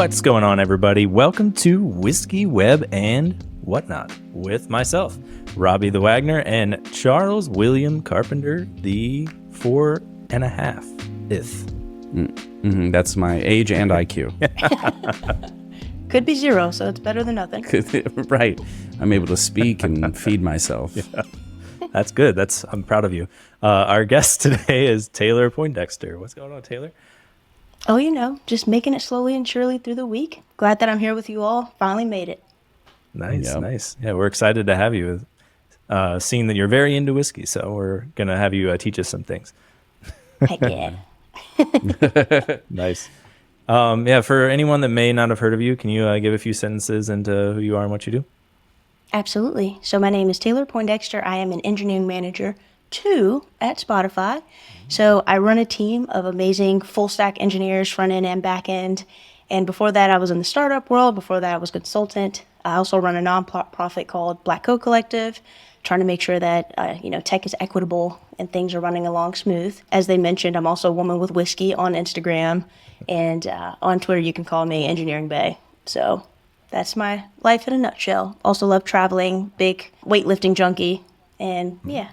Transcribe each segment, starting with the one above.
What's going on, everybody? Welcome to Whiskey, Web, and Whatnot with myself, Robbie the Wagner, and Charles William Carpenter, the 4.5th. That's my age and IQ. Could be 0, so it's better than nothing. Right. I'm able to speak and feed myself. Yeah. That's good. I'm proud of you. Our guest today is Taylor Poindexter. What's going on, Taylor? Oh, just making it slowly and surely through the week. Glad that I'm here with you all. Finally made it. Nice. Yeah, we're excited to have you. Seeing that you're very into whiskey, so we're going to have you teach us some things. Heck yeah. Nice. For anyone that may not have heard of you, can you give a few sentences into who you are and what you do? Absolutely. So my name is Taylor Poindexter. I am an engineering manager 2 at Spotify. So I run a team of amazing full stack engineers, front end and back end. And before that, I was in the startup world. Before that, I was a consultant. I also run a nonprofit called Black Code Collective, trying to make sure that tech is equitable and things are running along smooth. As they mentioned, I'm also a woman with whiskey on Instagram, and on Twitter you can call me Engineering Bae. So that's my life in a nutshell. Also love traveling, big weightlifting junkie, and yeah.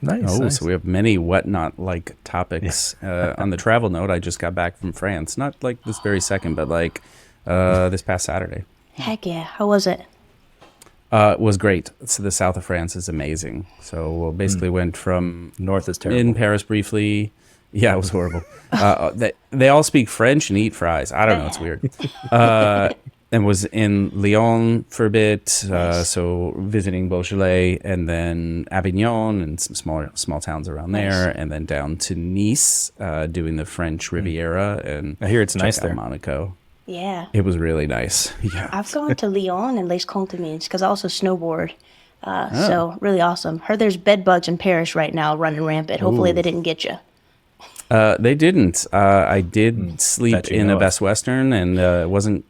Nice. So we have many whatnot-like topics. On the travel note, I just got back from France. Not like this very second, but like this past Saturday. Heck yeah. How was it? It was great. So the south of France is amazing. So we basically went from north is terrible. In Paris briefly. Yeah, it was horrible. They all speak French and eat fries. I don't know. It's weird. And was in Lyon for a bit, Nice. so visiting Beaujolais, and then Avignon and some small towns around there, and then down to Nice, doing the French Riviera, and I hear it's nice there. Monaco. Yeah. It was really nice. Yeah. I've gone to Lyon and Les Contamines because I also snowboard. So really awesome. Heard there's bed bugs in Paris right now running rampant. Hopefully they didn't get you. They didn't. I did sleep in a Best Western, and it wasn't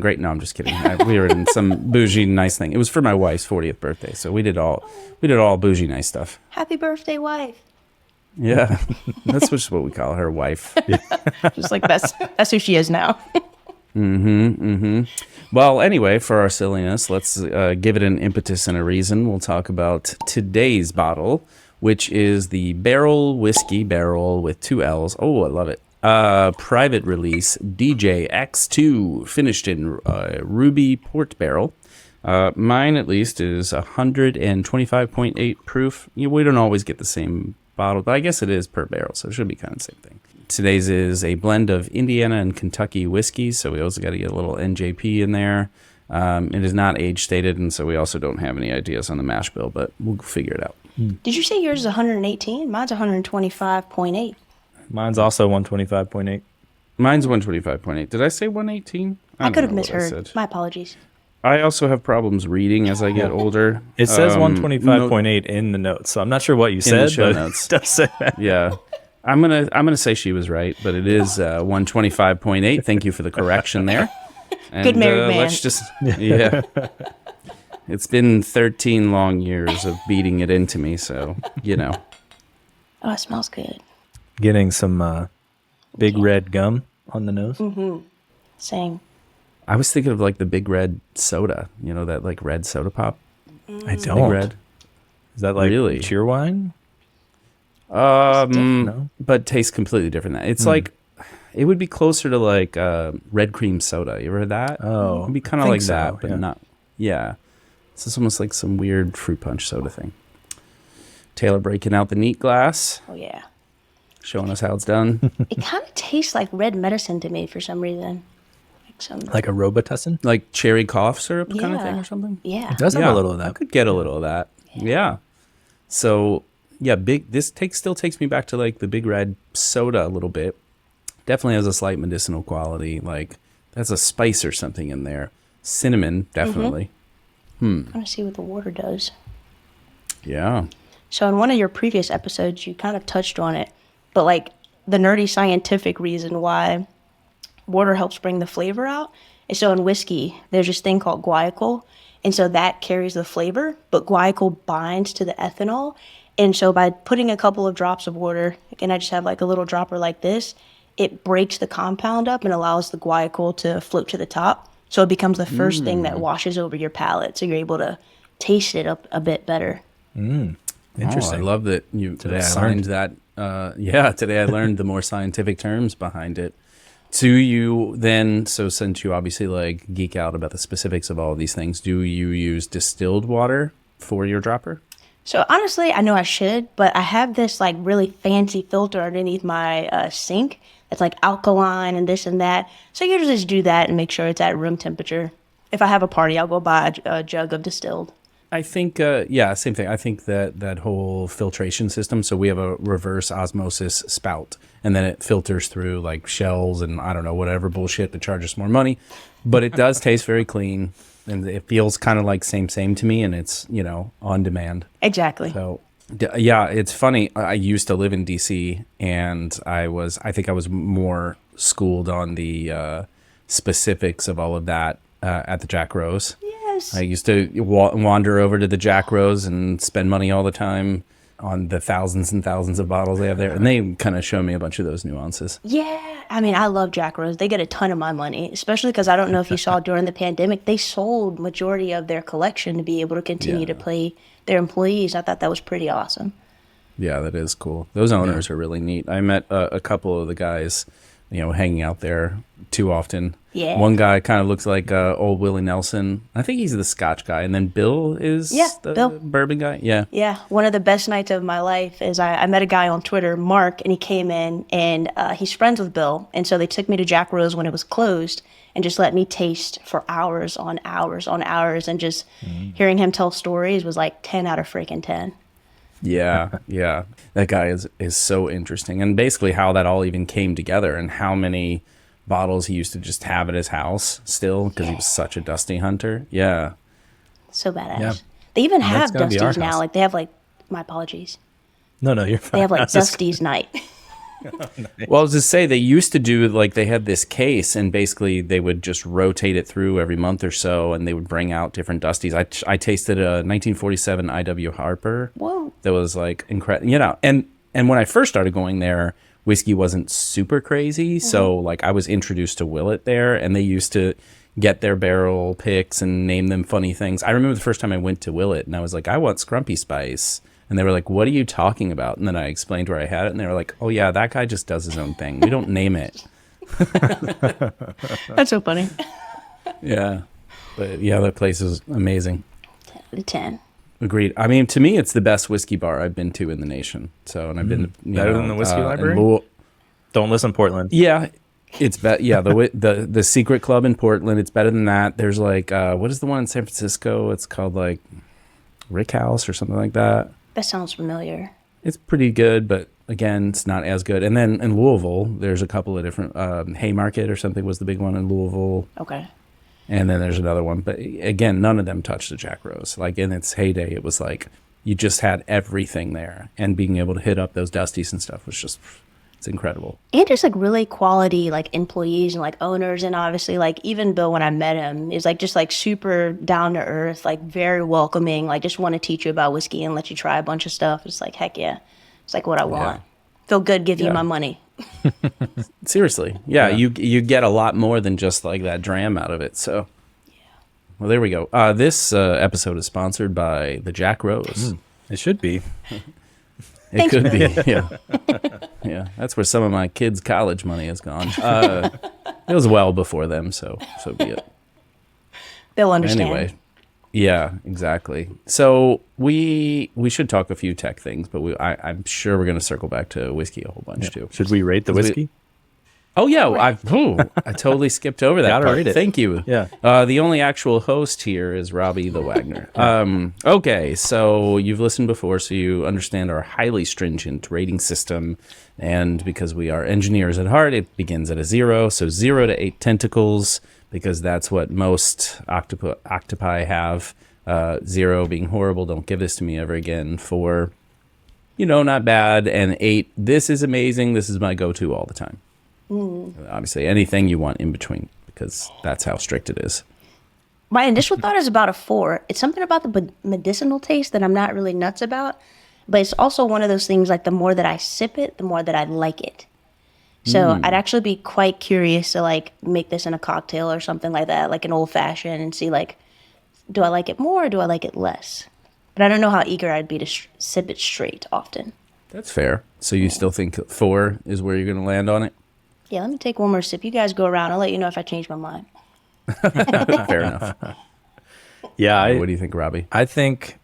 great. No, I'm just kidding. We were in some bougie nice thing. It was for my wife's 40th birthday, so we did all bougie nice stuff. Happy birthday, wife. Yeah, that's just what we call her, wife. Just like that's who she is now. Well, anyway, for our silliness, let's give it an impetus and a reason. We'll talk about today's bottle, which is the Barrel Whiskey Barrel with 2 L's. Oh, I love it. Private release DJ X2, finished in ruby port barrel. Mine, at least, is 125.8 proof. We don't always get the same bottle, but I guess it is per barrel, so it should be kind of the same thing. Today's is a blend of Indiana and Kentucky whiskeys, so we also got to get a little NJP in there. It is not age stated, and so we also don't have any ideas on the mash bill, but we'll figure it out. Did you say yours is 118? Mine's 125.8. Mine's also 125.8. Mine's 125.8. Did I say 118? I could have misheard. My apologies. I also have problems reading as I get older. It says 125.8 in the notes, so I'm not sure what you said, show but notes. It does say that. Yeah. I'm gonna say she was right, but it is 125.8. Thank you for the correction there. And, Good married man. Let's just It's been 13 long years of beating it into me, so Oh, it smells good. Getting some big red gum on the nose. Same. I was thinking of like the Big Red soda, that like red soda pop. I don't. Big Red. Is that like Really? cheer wine? No, but tastes completely different. It's like it would be closer to like red cream soda. You ever heard that? Oh, it'd be kind of I like think so, that, but yeah. not. Yeah, so it's almost like some weird fruit punch soda thing. Taylor breaking out the neat glass, Oh, yeah. showing us how it's done. It kind of tastes like red medicine to me for some reason. Like a Robitussin? Like cherry cough syrup kind of Yeah. thing or something. Yeah. It does have a little of I that. could get a little of that. Yeah. So yeah, still takes me back to like the Big Red soda a little bit. Definitely has a slight medicinal quality. Like that's a spice or something in there. Cinnamon, definitely. I want to see what the water does. Yeah. So in one of your previous episodes, you kind of touched on it, but like the nerdy scientific reason why water helps bring the flavor out. And so in whiskey, there's this thing called guaiacol. And so that carries the flavor, but guaiacol binds to the ethanol. And so by putting a couple of drops of water, and I just have like a little dropper like this, it breaks the compound up and allows the guaiacol to float to the top. So it becomes the first thing that washes over your palate. So you're able to taste it up a bit better. Interesting. Oh, I love that you assigned that. Today I learned the more scientific terms behind it. Do you then, so since you obviously like geek out about the specifics of all of these things, do you use distilled water for your dropper? So honestly, I know I should, but I have this like really fancy filter underneath my sink that's like alkaline and this and that. So you just do that and make sure it's at room temperature. If I have a party, I'll go buy a jug of distilled. I think, same thing. I think that whole filtration system, so we have a reverse osmosis spout, and then it filters through like shells and I don't know, whatever bullshit to charge us more money. But it does taste very clean, and it feels kind of like same to me, and it's, on demand. Exactly. So, yeah, it's funny. I used to live in DC, and I think I was more schooled on the specifics of all of that at the Jack Rose. Yes. I used to wander over to the Jack Rose and spend money all the time on the thousands and thousands of bottles they have there. And they kind of show me a bunch of those nuances. Yeah. I mean, I love Jack Rose. They get a ton of my money, especially because I don't know if you saw during the pandemic, they sold majority of their collection to be able to continue to pay their employees. I thought that was pretty awesome. Yeah, that is cool. Those owners are really neat. I met a couple of the guys, hanging out there too often. Yeah. One guy kind of looks like old Willie Nelson. I think he's the Scotch guy. And then Bill is the Bill. bourbon guy. Yeah. Yeah. One of the best nights of my life is I met a guy on Twitter, Mark, and he came in and he's friends with Bill. And so they took me to Jack Rose when it was closed and just let me taste for hours on hours on hours. And just hearing him tell stories was like 10 out of freaking 10. Yeah, yeah. That guy is so interesting. And basically how that all even came together and how many bottles he used to just have at his house still because he was such a dusty hunter. Yeah. So badass. Yeah. They even have that's gotta be our Dusty's now. house. Like they have like, my apologies. No, you're fine. They have like I was just- Dusty's night. Well, I was to say they used to do like they had this case and basically they would just rotate it through every month or so and they would bring out different Dusties. I tasted a 1947 I.W. Harper. Whoa. That was like incredible. And when I first started going there, whiskey wasn't super crazy. So like I was introduced to Willet there and they used to get their barrel picks and name them funny things. I remember the first time I went to Willet and I was like, I want Scrumpy Spice. And they were like, what are you talking about? And then I explained where I had it. And they were like, oh, yeah, that guy just does his own thing. We don't name it. That's so funny. Yeah. But yeah, that place is amazing. 10 out of 10. Agreed. I mean, to me, it's the best whiskey bar I've been to in the nation. So, and I've been to, Better than the Whiskey in Library? Don't listen, Portland. Yeah. It's yeah, the Secret Club in Portland. It's better than that. There's like, what is the one in San Francisco? It's called like Rick House or something like that. That sounds familiar. It's pretty good, but again, it's not as good. And then in Louisville, there's a couple of different, Haymarket or something was the big one in Louisville. Okay. And then there's another one. But again, none of them touched the Jack Rose. Like in its heyday, it was like you just had everything there. And being able to hit up those Dusties and stuff was just, it's incredible. And just like really quality like employees and like owners, and obviously like even Bill when I met him is like just like super down to earth, like very welcoming, like just want to teach you about whiskey and let you try a bunch of stuff. It's like heck yeah, it's like what I want. Feel good, give you my money. Seriously, you get a lot more than just like that dram out of it. So well, there we go. This episode is sponsored by the Jack Rose. It should be. It could be, yeah. Yeah, that's where some of my kids' college money has gone. It was well before them, so be it. They'll understand. Anyway, yeah, exactly. So we should talk a few tech things, but I'm sure we're going to circle back to whiskey a whole bunch too. Should we rate the whiskey? Oh yeah, I totally skipped over that Gotta part. rate it. Thank you. Yeah. The only actual host here is Robbie the Wagner. Okay, so you've listened before, so you understand our highly stringent rating system, and because we are engineers at heart, it begins at a 0, so 0 to 8 tentacles, because that's what most octopi have. 0 being horrible, don't give this to me ever again. 4, not bad, and 8, this is amazing, this is my go-to all the time. Obviously, anything you want in between, because that's how strict it is. My initial thought is about a 4. It's something about the medicinal taste that I'm not really nuts about, but it's also one of those things like the more that I sip it, the more that I like it. So I'd actually be quite curious to like make this in a cocktail or something like that, like an old fashioned, and see like, do I like it more or do I like it less? But I don't know how eager I'd be to sip it straight often. That's fair. So you still think 4 is where you're going to land on it? Yeah, let me take one more sip. You guys go around. I'll let you know if I change my mind. Fair enough. Yeah, What do you think, Robbie? I think,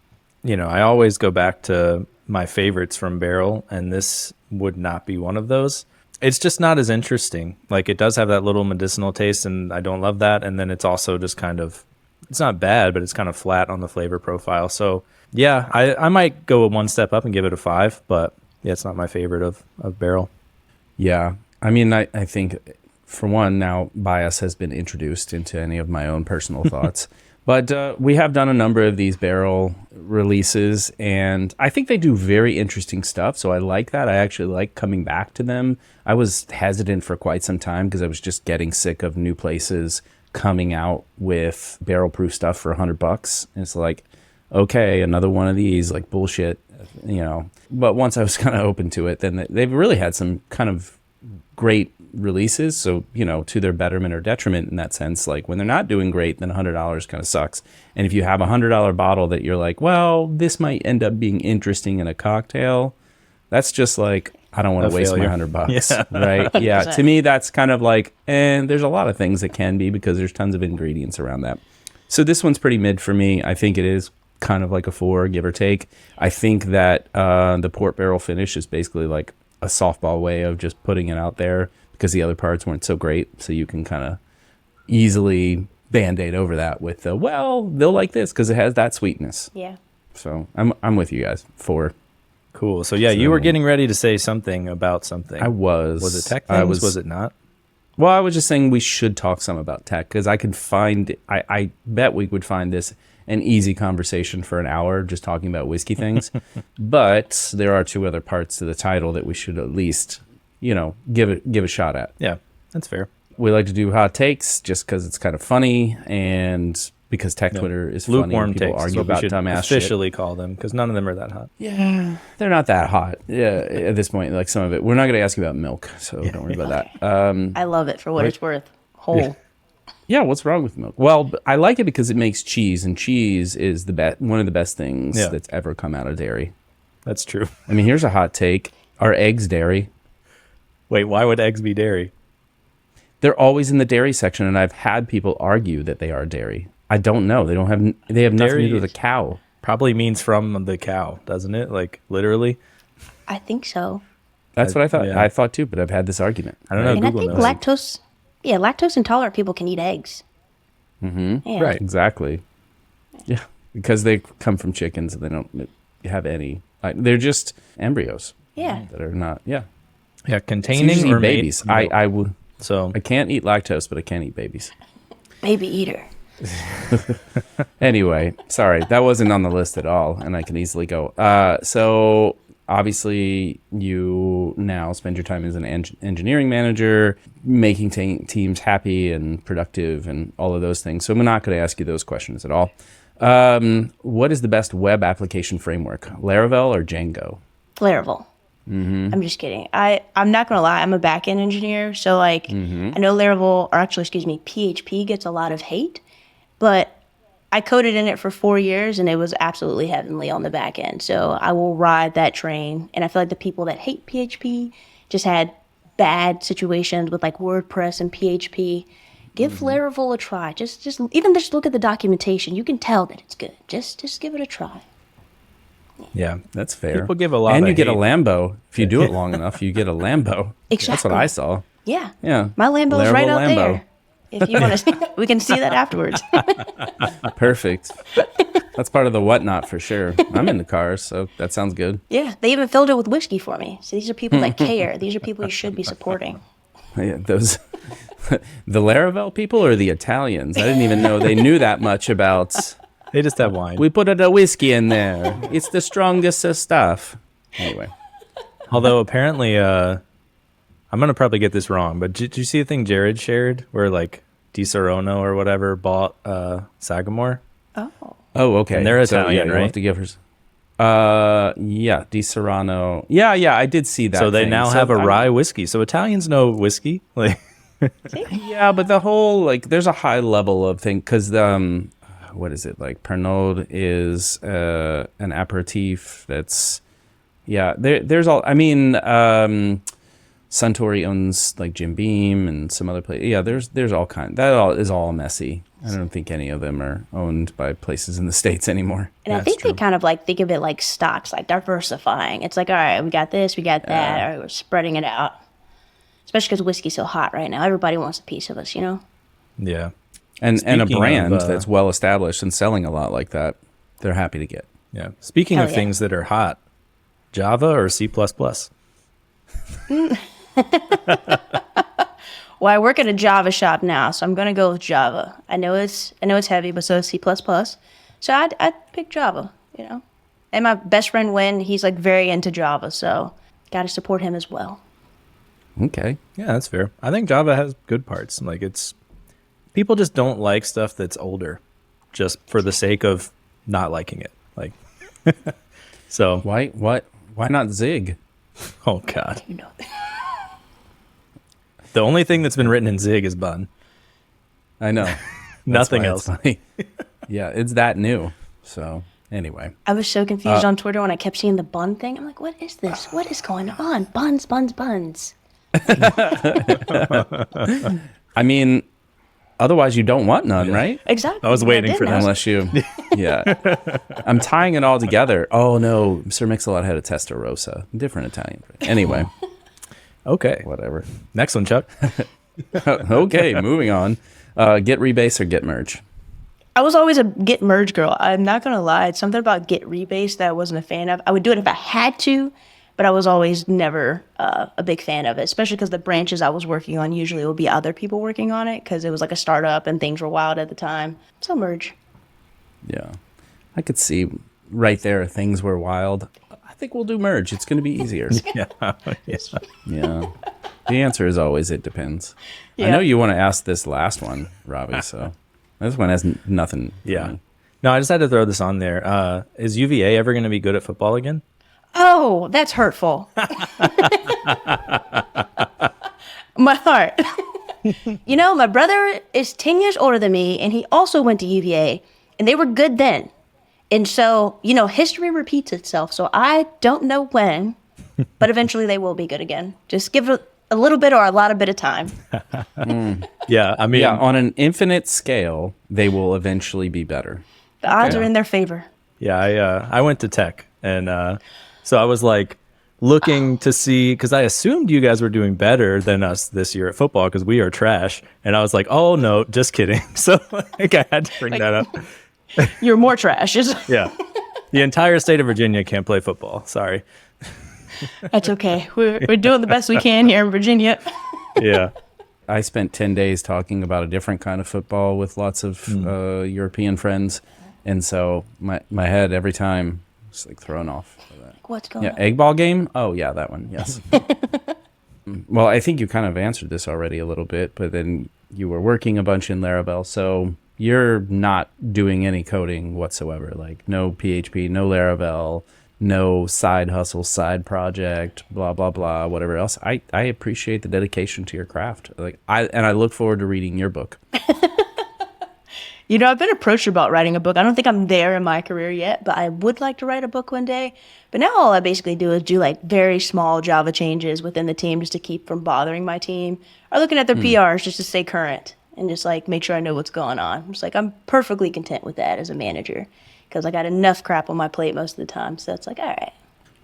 I always go back to my favorites from barrel, and this would not be one of those. It's just not as interesting. Like, it does have that little medicinal taste, and I don't love that. And then it's also just kind of, it's not bad, but it's kind of flat on the flavor profile. So, yeah, I might go one step up and give it a 5, but yeah, it's not my favorite of barrel. Yeah. I mean, I think, for one, now bias has been introduced into any of my own personal thoughts. But we have done a number of these barrel releases, and I think they do very interesting stuff. So I like that. I actually like coming back to them. I was hesitant for quite some time because I was just getting sick of new places coming out with barrel-proof stuff for $100. And it's like, okay, another one of these, like bullshit, But once I was kind of open to it, then they've really had some kind of great releases. So, to their betterment or detriment in that sense. Like, when they're not doing great, then $100 kind of sucks. And if you have a $100 bottle that you're like, well, this might end up being interesting in a cocktail, that's just like, I don't want to waste my $100. Yeah. Right? Yeah. To me, that's kind of like, and there's a lot of things that can be because there's tons of ingredients around that. So this one's pretty mid for me. I think it is kind of like a 4, give or take. I think that the port barrel finish is basically like a softball way of just putting it out there because the other parts weren't so great. So you can kind of easily band-aid over that with the, well, they'll like this because it has that sweetness. Yeah. So I'm with you guys. 4. Cool. So yeah, you were getting ready to say something about something. I was. Was it tech things? Was it not? Well, I was just saying we should talk some about tech because I could find, I bet we would find this an easy conversation for an hour just talking about whiskey things. But there are 2 other parts to the title that we should at least, give a shot at. Yeah, that's fair. We like to do hot takes just because it's kind of funny and because tech Twitter is funny Lukewarm and people takes argue is what we about should dumbass shit. officially call them because none of them are that hot. Yeah, they're not that hot. Yeah, at this point, like some of it. We're not going to ask you about milk, so don't worry about that. I love it for what it's worth. Whole. Yeah, what's wrong with milk? Well, I like it because it makes cheese, and cheese is one of the best things that's ever come out of dairy. That's true. I mean, here's a hot take. Are eggs dairy? Wait, why would eggs be dairy? They're always in the dairy section, and I've had people argue that they are dairy. I don't know. They have nothing to do with a cow. Probably means from the cow, doesn't it? Like, literally? I think so. That's what I thought. Yeah. I thought too, but I've had this argument. I don't know. And Google I think knows. lactose intolerant people can eat eggs. Mm-hmm. Yeah. Right. Exactly. Yeah, because they come from chickens and they don't have any. They're just embryos. Yeah. That are not. Yeah. Yeah, It's containing usually or babies. made- I would. So I can't eat lactose, but I can eat babies. Baby eater. Anyway, sorry, that wasn't on the list at all, and I can easily go. So obviously, you now spend your time as an engineering manager, making teams happy and productive, and all of those things. So I'm not going to ask you those questions at all. What is the best web application framework, Laravel or Django? Laravel. Mm-hmm. I'm just kidding. I'm not gonna lie. I'm a back-end engineer, so like I know Laravel, or actually, excuse me, PHP gets a lot of hate, but I coded in it for 4 years, and it was absolutely heavenly on the back end. So I will ride that train. And I feel like the people that hate PHP just had bad situations with like WordPress and PHP. Give Laravel a try. Just even just look at the documentation. You can tell that it's good. Just give it a try. yeah, That's fair. People give a lot and of you get a hate. Lambo if you do it long enough. You get a Lambo. That's what Exactly. I saw. Yeah. Yeah, My Lambo's right out Lambo. there. If you want to, we can see that afterwards. Perfect. That's part of the whatnot for sure. I'm into cars, so that sounds good. Yeah, they even filled it with whiskey for me. So these are people that care. These are people you should be supporting. Yeah, those the Laravel people or the Italians? I didn't even know they knew that much about. They just have wine. We put a whiskey in there. It's the strongest of stuff. Anyway, Although apparently, I'm gonna probably get this wrong, but did you see the thing Jared shared where like Di Serono or whatever bought Sagamore? Oh. oh okay. And they're So, Italian, you'll right? have to give her. Yeah, Di Serrano. Yeah, I did see that. So they thing. now have a I rye whiskey. So Italians know whiskey. Like, See? Yeah, but the whole like there's a high level of thing because what is it like? Pernod is an aperitif that's there's all. I mean, Suntory owns like Jim Beam and some other place. Yeah, there's all kind. That all is all messy. I don't think any of them are owned by places in the States anymore. And I That's think true. they kind of like think of it like stocks, like diversifying. It's like, all right, we got this, we got that, all right, we're spreading it out. Especially because whiskey's so hot right now. Everybody wants a piece of us, you know? yeah. And a Speaking brand of, that's well established and selling a lot like that, they're happy to get. Yeah. Speaking Hell of yeah. things that are hot, Java or C++? Well, I work at a Java shop now, so I'm gonna go with Java. I know it's heavy, but so is C++. So I'd pick Java, you know? And my best friend Win, he's like very into Java, so gotta support him as well. Okay. Yeah, that's fair. I think Java has good parts. Like, it's people just don't like stuff that's older, just for the sake of not liking it. Like, so Why not Zig? Oh, God, you know. the only thing that's been written in Zig is bun. I know. Nothing That's else. why it's funny. Yeah, it's that new. So anyway, I was so confused on Twitter when I kept seeing the bun thing. I'm like, what is this? What is going on? Buns, buns, buns. I mean, otherwise you don't want none, right? Exactly. I was waiting didn't for that. know. Unless you, yeah. I'm tying it all together. Oh no, Sir Mix-a-Lot had a Testarossa, different Italian. Anyway, Okay. whatever. Next one, Chuck. Okay, moving on. Get rebase or get merge? I was always a Git merge girl. I'm not gonna lie. It's something about Git rebase that I wasn't a fan of. I would do it if I had to, but I was always never a big fan of it, especially because the branches I was working on usually would be other people working on it because it was like a startup and things were wild at the time. So merge. Yeah, I could see right there things were wild. I think we'll do merge. It's going to be easier. Yeah. Yeah. The answer is always it depends. I Yeah. know you want to ask this last one, Robbie. So this one has nothing. for Yeah. me. No, I just had to throw this on there. Is UVA ever going to be good at football again? Oh, that's hurtful. My heart. You know, my brother is 10 years older than me, and he also went to UVA, and they were good then. And so, you know, history repeats itself. So I don't know when, but eventually they will be good again. Just give it a little bit or a lot of bit of time. Yeah. I mean, Yeah, on an infinite scale, they will eventually be better. The odds are in their favor. yeah, I went to tech, and so I was like looking to see, because I assumed you guys were doing better than us this year at football because we are trash, and I was like, oh no, just kidding. So like, I had to bring that up. You're more trash. Yeah, the entire state of Virginia can't play football. Sorry. That's okay. We're doing the best we can here in Virginia. Yeah. I spent 10 days talking about a different kind of football with lots of European friends. And so my head every time was like thrown off. What's going Yeah, on? egg ball game? Oh, yeah, that one. Yes. Well, I think you kind of answered this already a little bit, but then you were working a bunch in Laravel. So you're not doing any coding whatsoever, like no PHP, no Laravel, no side hustle, side project, blah, blah, blah, whatever else. I appreciate the dedication to your craft. I look forward to reading your book. You know, I've been approached about writing a book. I don't think I'm there in my career yet, but I would like to write a book one day. But now all I basically do is do like very small Java changes within the team just to keep from bothering my team, or looking at their PRs just to stay current and just like make sure I know what's going on. I'm just like, I'm perfectly content with that as a manager because I got enough crap on my plate most of the time. So it's like, all right.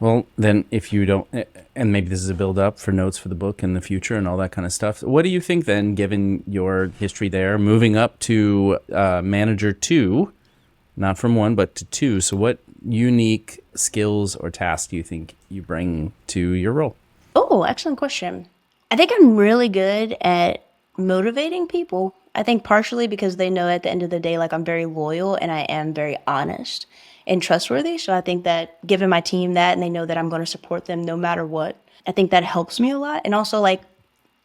Well, then if you don't, and maybe this is a build up for notes for the book in the future and all that kind of stuff. What do you think then, given your history there, moving up to manager 2, not from 1, but to 2? So what unique skills or tasks do you think you bring to your role? Oh, excellent question. I think I'm really good at motivating people. I think partially because they know at the end of the day, like I'm very loyal and I am very honest and trustworthy. So I think that giving my team that and they know that I'm going to support them no matter what, I think that helps me a lot. And also like,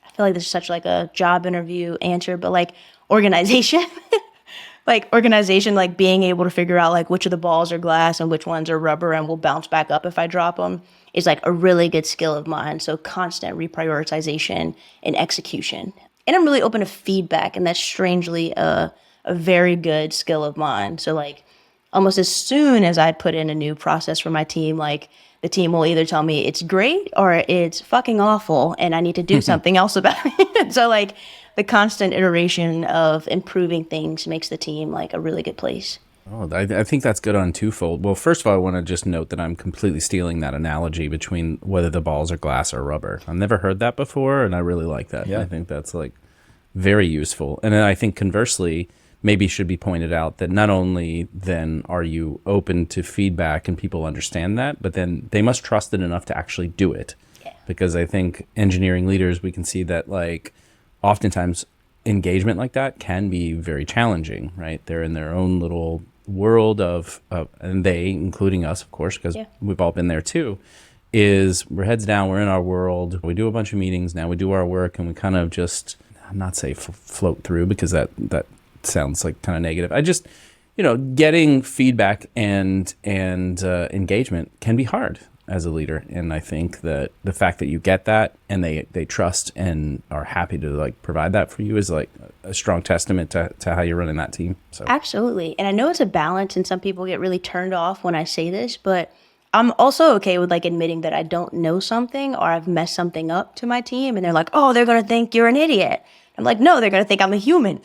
I feel like this is such like a job interview answer, but like organization. like organization, like being able to figure out like which of the balls are glass and which ones are rubber and will bounce back up if I drop them is like a really good skill of mine. So constant reprioritization and execution. And I'm really open to feedback, and that's strangely a very good skill of mine. So like almost as soon as I put in a new process for my team, like the team will either tell me it's great or it's fucking awful and I need to do something else about it. So like the constant iteration of improving things makes the team like a really good place. Oh, I think that's good on twofold. Well, first of all, I want to just note that I'm completely stealing that analogy between whether the balls are glass or rubber. I've never heard that before, and I really like that. Yeah. I think that's like very useful. And then I think conversely, maybe should be pointed out that not only then are you open to feedback and people understand that, but then they must trust it enough to actually do it. Yeah. Because I think engineering leaders, we can see that like oftentimes engagement like that can be very challenging, right? They're in their own little world of and they, including us, of course, because Yeah. we've all been there too, is we're heads down, we're in our world, we do a bunch of meetings, now we do our work, and we kind of just, I'm not say float through because that sounds like kind of negative. I just, getting feedback and engagement can be hard as a leader, and I think that the fact that you get that and they trust and are happy to like provide that for you is like a strong testament to how you're running that team. So Absolutely. And I know it's a balance, and some people get really turned off when I say this, but I'm also okay with like admitting that I don't know something or I've messed something up to my team, and they're like, "Oh, they're going to think you're an idiot." I'm like, "No, they're going to think I'm a human."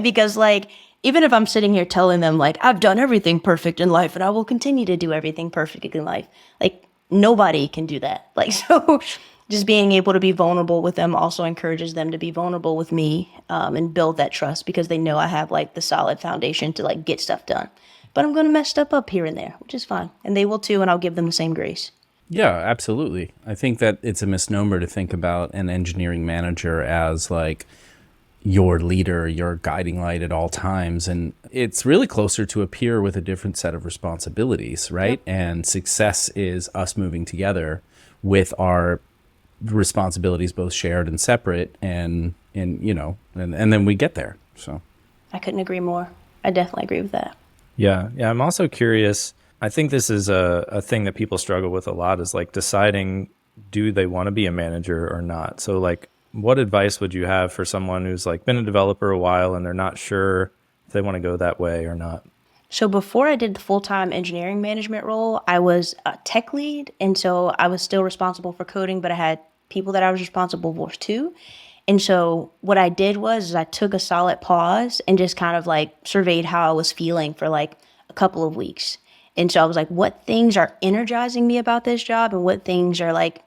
Because like even if I'm sitting here telling them like I've done everything perfect in life and I will continue to do everything perfect in life, like nobody can do that. Like so just being able to be vulnerable with them also encourages them to be vulnerable with me, and build that trust because they know I have like the solid foundation to like get stuff done. But I'm going to mess stuff up here and there, which is fine. And they will too, and I'll give them the same grace. yeah, absolutely. I think that it's a misnomer to think about an engineering manager as like your leader, your guiding light at all times. And it's really closer to a peer with a different set of responsibilities, right? Yep. And success is us moving together with our responsibilities both shared and separate, and then we get there. So I couldn't agree more. I definitely agree with that. Yeah. Yeah. I'm also curious. I think this is a thing that people struggle with a lot is like deciding, do they want to be a manager or not? So like, what advice would you have for someone who's like been a developer a while and they're not sure if they want to go that way or not? So before I did the full-time engineering management role, I was a tech lead. And so I was still responsible for coding, but I had people that I was responsible for too. And so what I did was I took a solid pause and just kind of like surveyed how I was feeling for like a couple of weeks. And so I was like, what things are energizing me about this job and what things are like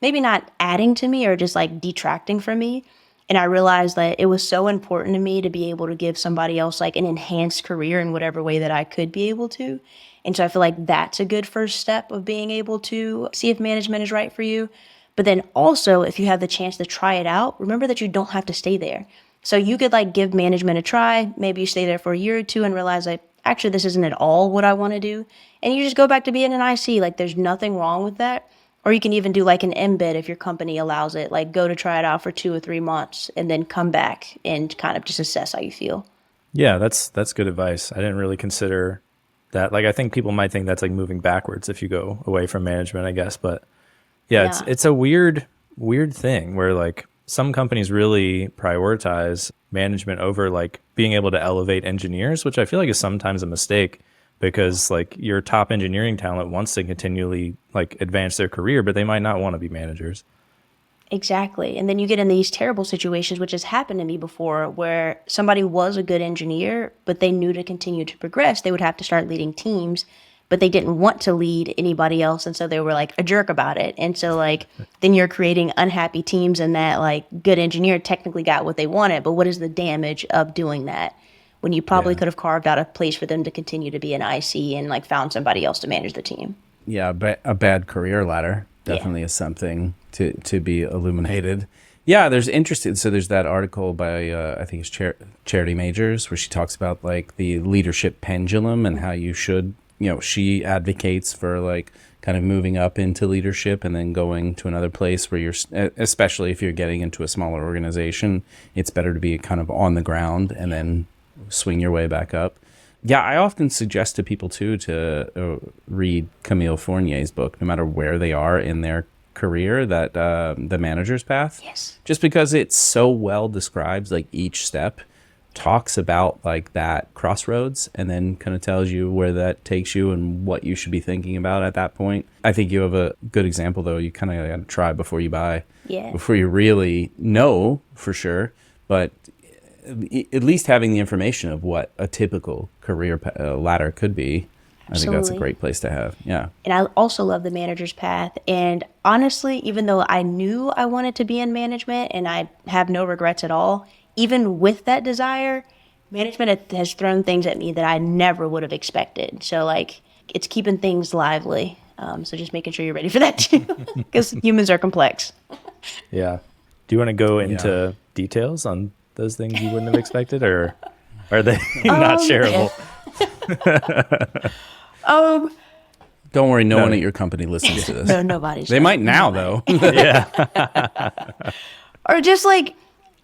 maybe not adding to me or just like detracting from me. And I realized that it was so important to me to be able to give somebody else like an enhanced career in whatever way that I could be able to. And so I feel like that's a good first step of being able to see if management is right for you. But then also, if you have the chance to try it out, remember that you don't have to stay there. So you could like give management a try. Maybe you stay there for a year or two and realize like, actually, this isn't at all what I want to do. And you just go back to being an IC. Like there's nothing wrong with that. Or you can even do like an embed if your company allows it, like go to try it out for 2 or 3 months and then come back and kind of just assess how you feel. Yeah, that's good advice. I didn't really consider that. Like I think people might think that's like moving backwards if you go away from management, I guess. But yeah, Yeah. it's a weird thing where like some companies really prioritize management over like being able to elevate engineers, which I feel like is sometimes a mistake because like your top engineering talent wants to continually like advance their career, but they might not want to be managers. Exactly. And then you get in these terrible situations, which has happened to me before, where somebody was a good engineer, but they knew to continue to progress, they would have to start leading teams, but they didn't want to lead anybody else. And so they were like a jerk about it. And so like, then you're creating unhappy teams, and that like good engineer technically got what they wanted, but what is the damage of doing that? When you probably Yeah. could have carved out a place for them to continue to be an IC and like found somebody else to manage the team. yeah, a bad career ladder definitely is something to be illuminated. Yeah, there's interesting. So there's that article by I think it's Charity Majors where she talks about like the leadership pendulum and how you should, she advocates for like kind of moving up into leadership and then going to another place where especially if you're getting into a smaller organization, it's better to be kind of on the ground and then swing your way back up. Yeah, I often suggest to people too to read Camille Fournier's book, no matter where they are in their career, that the manager's path. Yes. Just because it so well describes like each step, talks about like that crossroads, and then kind of tells you where that takes you and what you should be thinking about at that point. I think you have a good example though. You kind of got to try before you buy, Yeah. before you really know for sure. But at least having the information of what a typical career ladder could be, I think that's a Absolutely. great place to have. Yeah. And I also love the manager's path. And honestly, even though I knew I wanted to be in management and I have no regrets at all, even with that desire, management has thrown things at me that I never would have expected. So, like, it's keeping things lively. So just making sure you're ready for that too, because humans are complex. Yeah. Do you want to go into details on those things you wouldn't have expected, or are they not shareable? Don't worry, no one at your company listens to this. No, nobody's. They might now though. Or just like,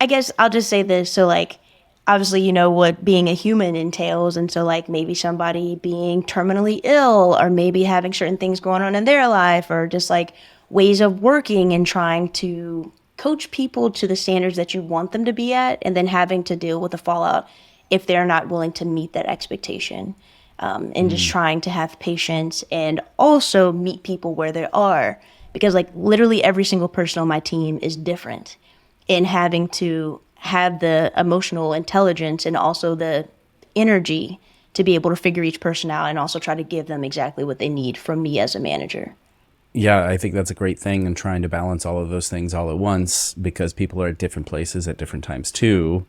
I guess I'll just say this. So like, obviously, you know what being a human entails. And so like maybe somebody being terminally ill, or maybe having certain things going on in their life, or just like ways of working and trying to coach people to the standards that you want them to be at, and then having to deal with the fallout if they're not willing to meet that expectation. And just trying to have patience and also meet people where they are, because like literally every single person on my team is different, and having to have the emotional intelligence and also the energy to be able to figure each person out and also try to give them exactly what they need from me as a manager. Yeah, I think that's a great thing, and trying to balance all of those things all at once, because people are at different places at different times too.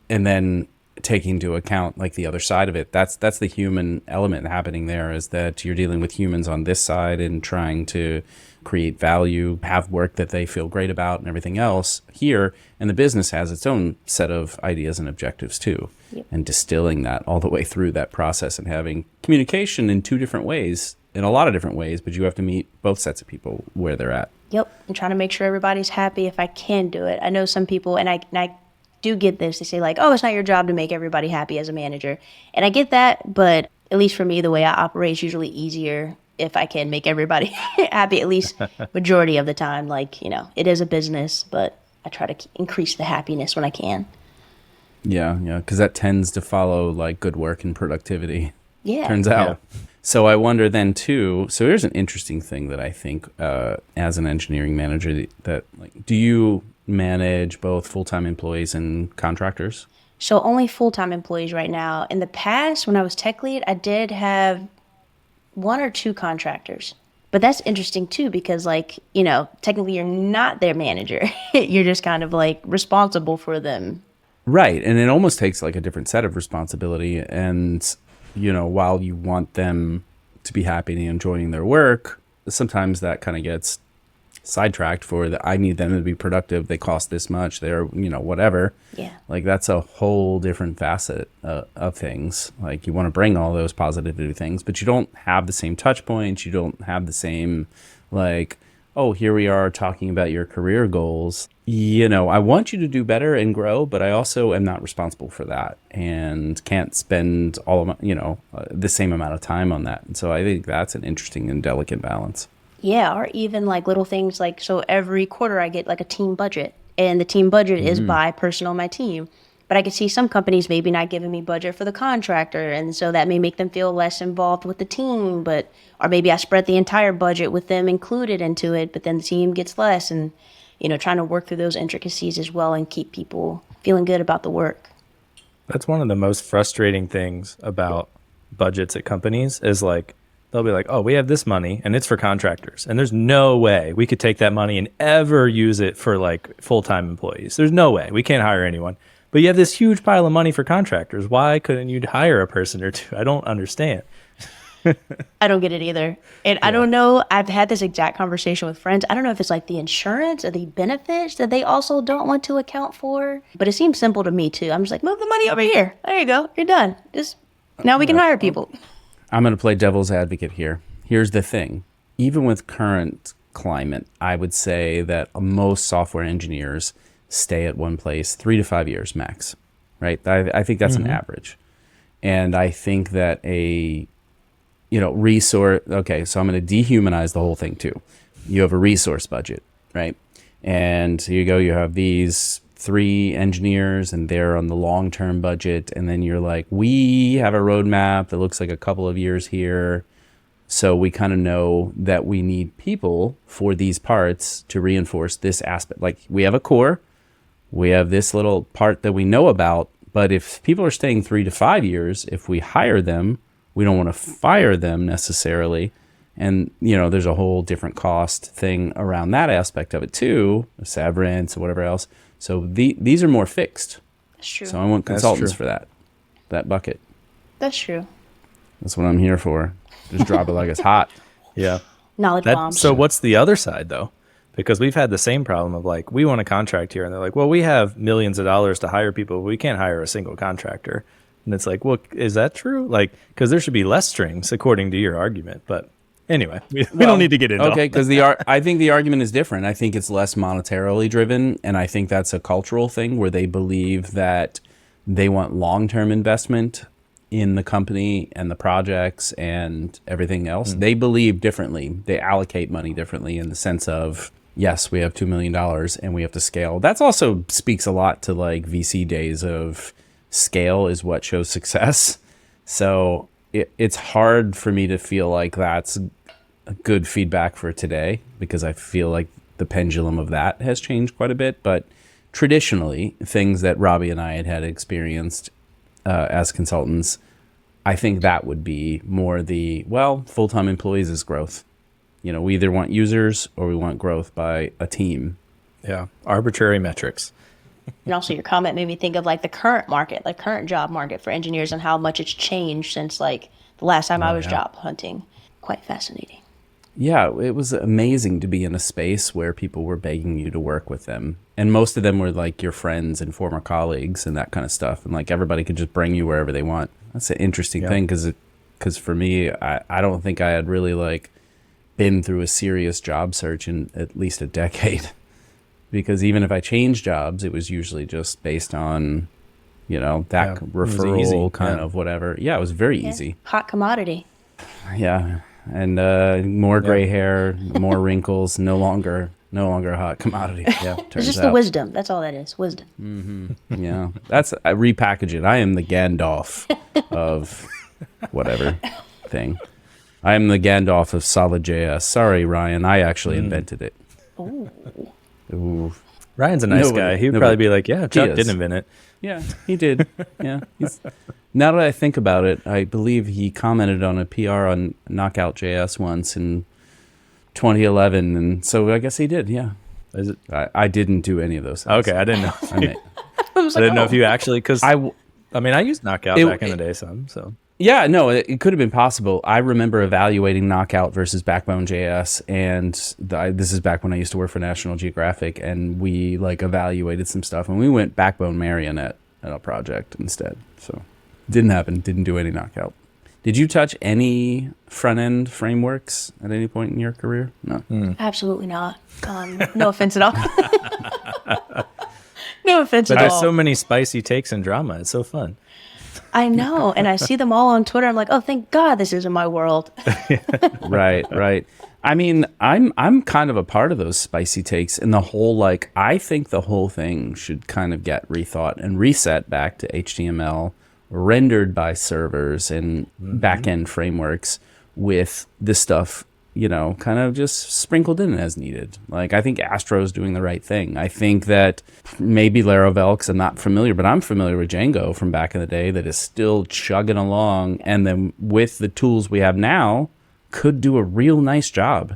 And then taking into account like the other side of it, that's the human element happening there, is that you're dealing with humans on this side and trying to create value, have work that they feel great about and everything else here. And the business has its own set of ideas and objectives too. Yep. And distilling that all the way through that process and having communication in two different ways, in a lot of different ways, but you have to meet both sets of people where they're at. Yep. And trying to make sure everybody's happy if I can do it. I know some people, and I do get this, they say like, oh, it's not your job to make everybody happy as a manager. And I get that, but at least for me, the way I operate is usually easier if I can make everybody happy, at least majority of the time. Like, you know, it is a business, but I try to increase the happiness when I can. Yeah, because that tends to follow like good work and productivity. Yeah. Turns out. So I wonder then too. So here's an interesting thing that I think, as an engineering manager, that like, do you manage both full-time employees and contractors? So only full-time employees right now. In the past, when I was tech lead, I did have one or two contractors. But that's interesting too, because like, you know, technically you're not their manager. You're just kind of like responsible for them. Right, and it almost takes like a different set of responsibility. And you know, while you want them to be happy and enjoying their work, sometimes that kind of gets sidetracked for the, I need them to be productive. They cost this much. They're, you know, whatever. Yeah. Like that's a whole different facet of things. Like you want to bring all those positivity things, but you don't have the same touch points. You don't have the same like, oh, here we are talking about your career goals. You know, I want you to do better and grow, but I also am not responsible for that and can't spend all of my, you know, the same amount of time on that. And so I think that's an interesting and delicate balance. Yeah, or even like little things like, so every quarter I get like a team budget, and the team budget is by person on my team. But I can see some companies maybe not giving me budget for the contractor, and so that may make them feel less involved with the team. But or maybe I spread the entire budget with them included into it, but then the team gets less, and you know, trying to work through those intricacies as well and keep people feeling good about the work. That's one of the most frustrating things about budgets at companies is like, they'll be like, oh, we have this money and it's for contractors. And there's no way we could take that money and ever use it for like full-time employees. There's no way. We can't hire anyone. But you have this huge pile of money for contractors. Why couldn't you hire a person or two? I don't understand. I don't get it either. And I don't know, I've had this exact conversation with friends. I don't know if it's like the insurance or the benefits that they also don't want to account for. But it seems simple to me too. I'm just like, move the money over here. There you go. You're done. Just now we can hire people. I'm going to play devil's advocate here. Here's the thing. Even with current climate, I would say that most software engineers stay at one place 3 to 5 years max. right? I think that's an average. And I think that resource, okay, so I'm going to dehumanize the whole thing too. You have a resource budget, right? And here you go, you have these 3 engineers and they're on the long-term budget. And then you're like, we have a roadmap that looks like a couple of years here. So we kind of know that we need people for these parts to reinforce this aspect. Like we have a core, we have this little part that we know about, but if people are staying 3 to 5 years, if we hire them, we don't want to fire them necessarily. And, there's a whole different cost thing around that aspect of it too, severance or whatever else. So these are more fixed. That's true. So I want consultants for that bucket. That's true. That's what I'm here for. Just drop it like it's hot. Yeah. Knowledge bombs. So what's the other side though? Because we've had the same problem of like, we want a contract here. And they're like, well, we have millions of dollars to hire people. But we can't hire a single contractor. And it's like, well, is that true? Like, because there should be less strings according to your argument. But anyway, we don't need to get into okay, because I think the argument is different. I think it's less monetarily driven. And I think that's a cultural thing where they believe that they want long-term investment in the company and the projects and everything else. They believe differently. They allocate money differently in the sense of, yes, we have $2 million and we have to scale. That's also speaks a lot to like VC days of scale is what shows success. So it's hard for me to feel like that's a good feedback for today because I feel like the pendulum of that has changed quite a bit. But traditionally, things that Robbie and I had experienced as consultants, I think that would be more full-time employees is growth. We either want users or we want growth by a team. Yeah. Arbitrary metrics. And also your comment made me think of like the current market, like current job market for engineers and how much it's changed since like the last time I was job hunting. Quite fascinating. Yeah, it was amazing to be in a space where people were begging you to work with them. And most of them were like your friends and former colleagues and that kind of stuff. And like everybody could just bring you wherever they want. That's an interesting thing because for me, I don't think I had really like been through a serious job search in at least a decade. Because even if I changed jobs, it was usually just based on, that referral kind of whatever. Yeah, it was very easy. Hot commodity. Yeah. And more gray hair, more wrinkles, no longer a hot commodity. Yeah, It's just the wisdom. That's all that is. Wisdom. Yeah. I repackage it. I am the Gandalf of whatever thing. I am the Gandalf of Solid.js. Sorry, Ryan. I actually invented it. Ooh. Ryan's a nice guy. He would probably be like, yeah, Chuck didn't invent it. Yeah, he did. Yeah. Now that I think about it, I believe he commented on a PR on Knockout.js once in 2011. And so I guess he did, yeah. Is it? I didn't do any of those things. Okay, I didn't know. I didn't know if you actually, because I used Knockout back in the day some, so. Yeah, no, it could have been possible. I remember evaluating Knockout versus Backbone.js, and this is back when I used to work for National Geographic, and we like evaluated some stuff, and we went Backbone Marionette at a project instead. So didn't happen. Didn't do any Knockout. Did you touch any front end frameworks at any point in your career? No. Absolutely not. No offense at all. No offense But at all. there's so many spicy takes and drama. It's so fun. I know, and I see them all on Twitter. I'm like, oh, thank God this isn't my world. Right. I mean, I'm kind of a part of those spicy takes, and the whole I think the whole thing should kind of get rethought and reset back to HTML, rendered by servers and backend frameworks with this stuff, kind of just sprinkled in as needed. Like, I think Astro's doing the right thing. I think that maybe Laravel, because I'm not familiar, but I'm familiar with Django from back in the day, that is still chugging along. And then with the tools we have now, could do a real nice job,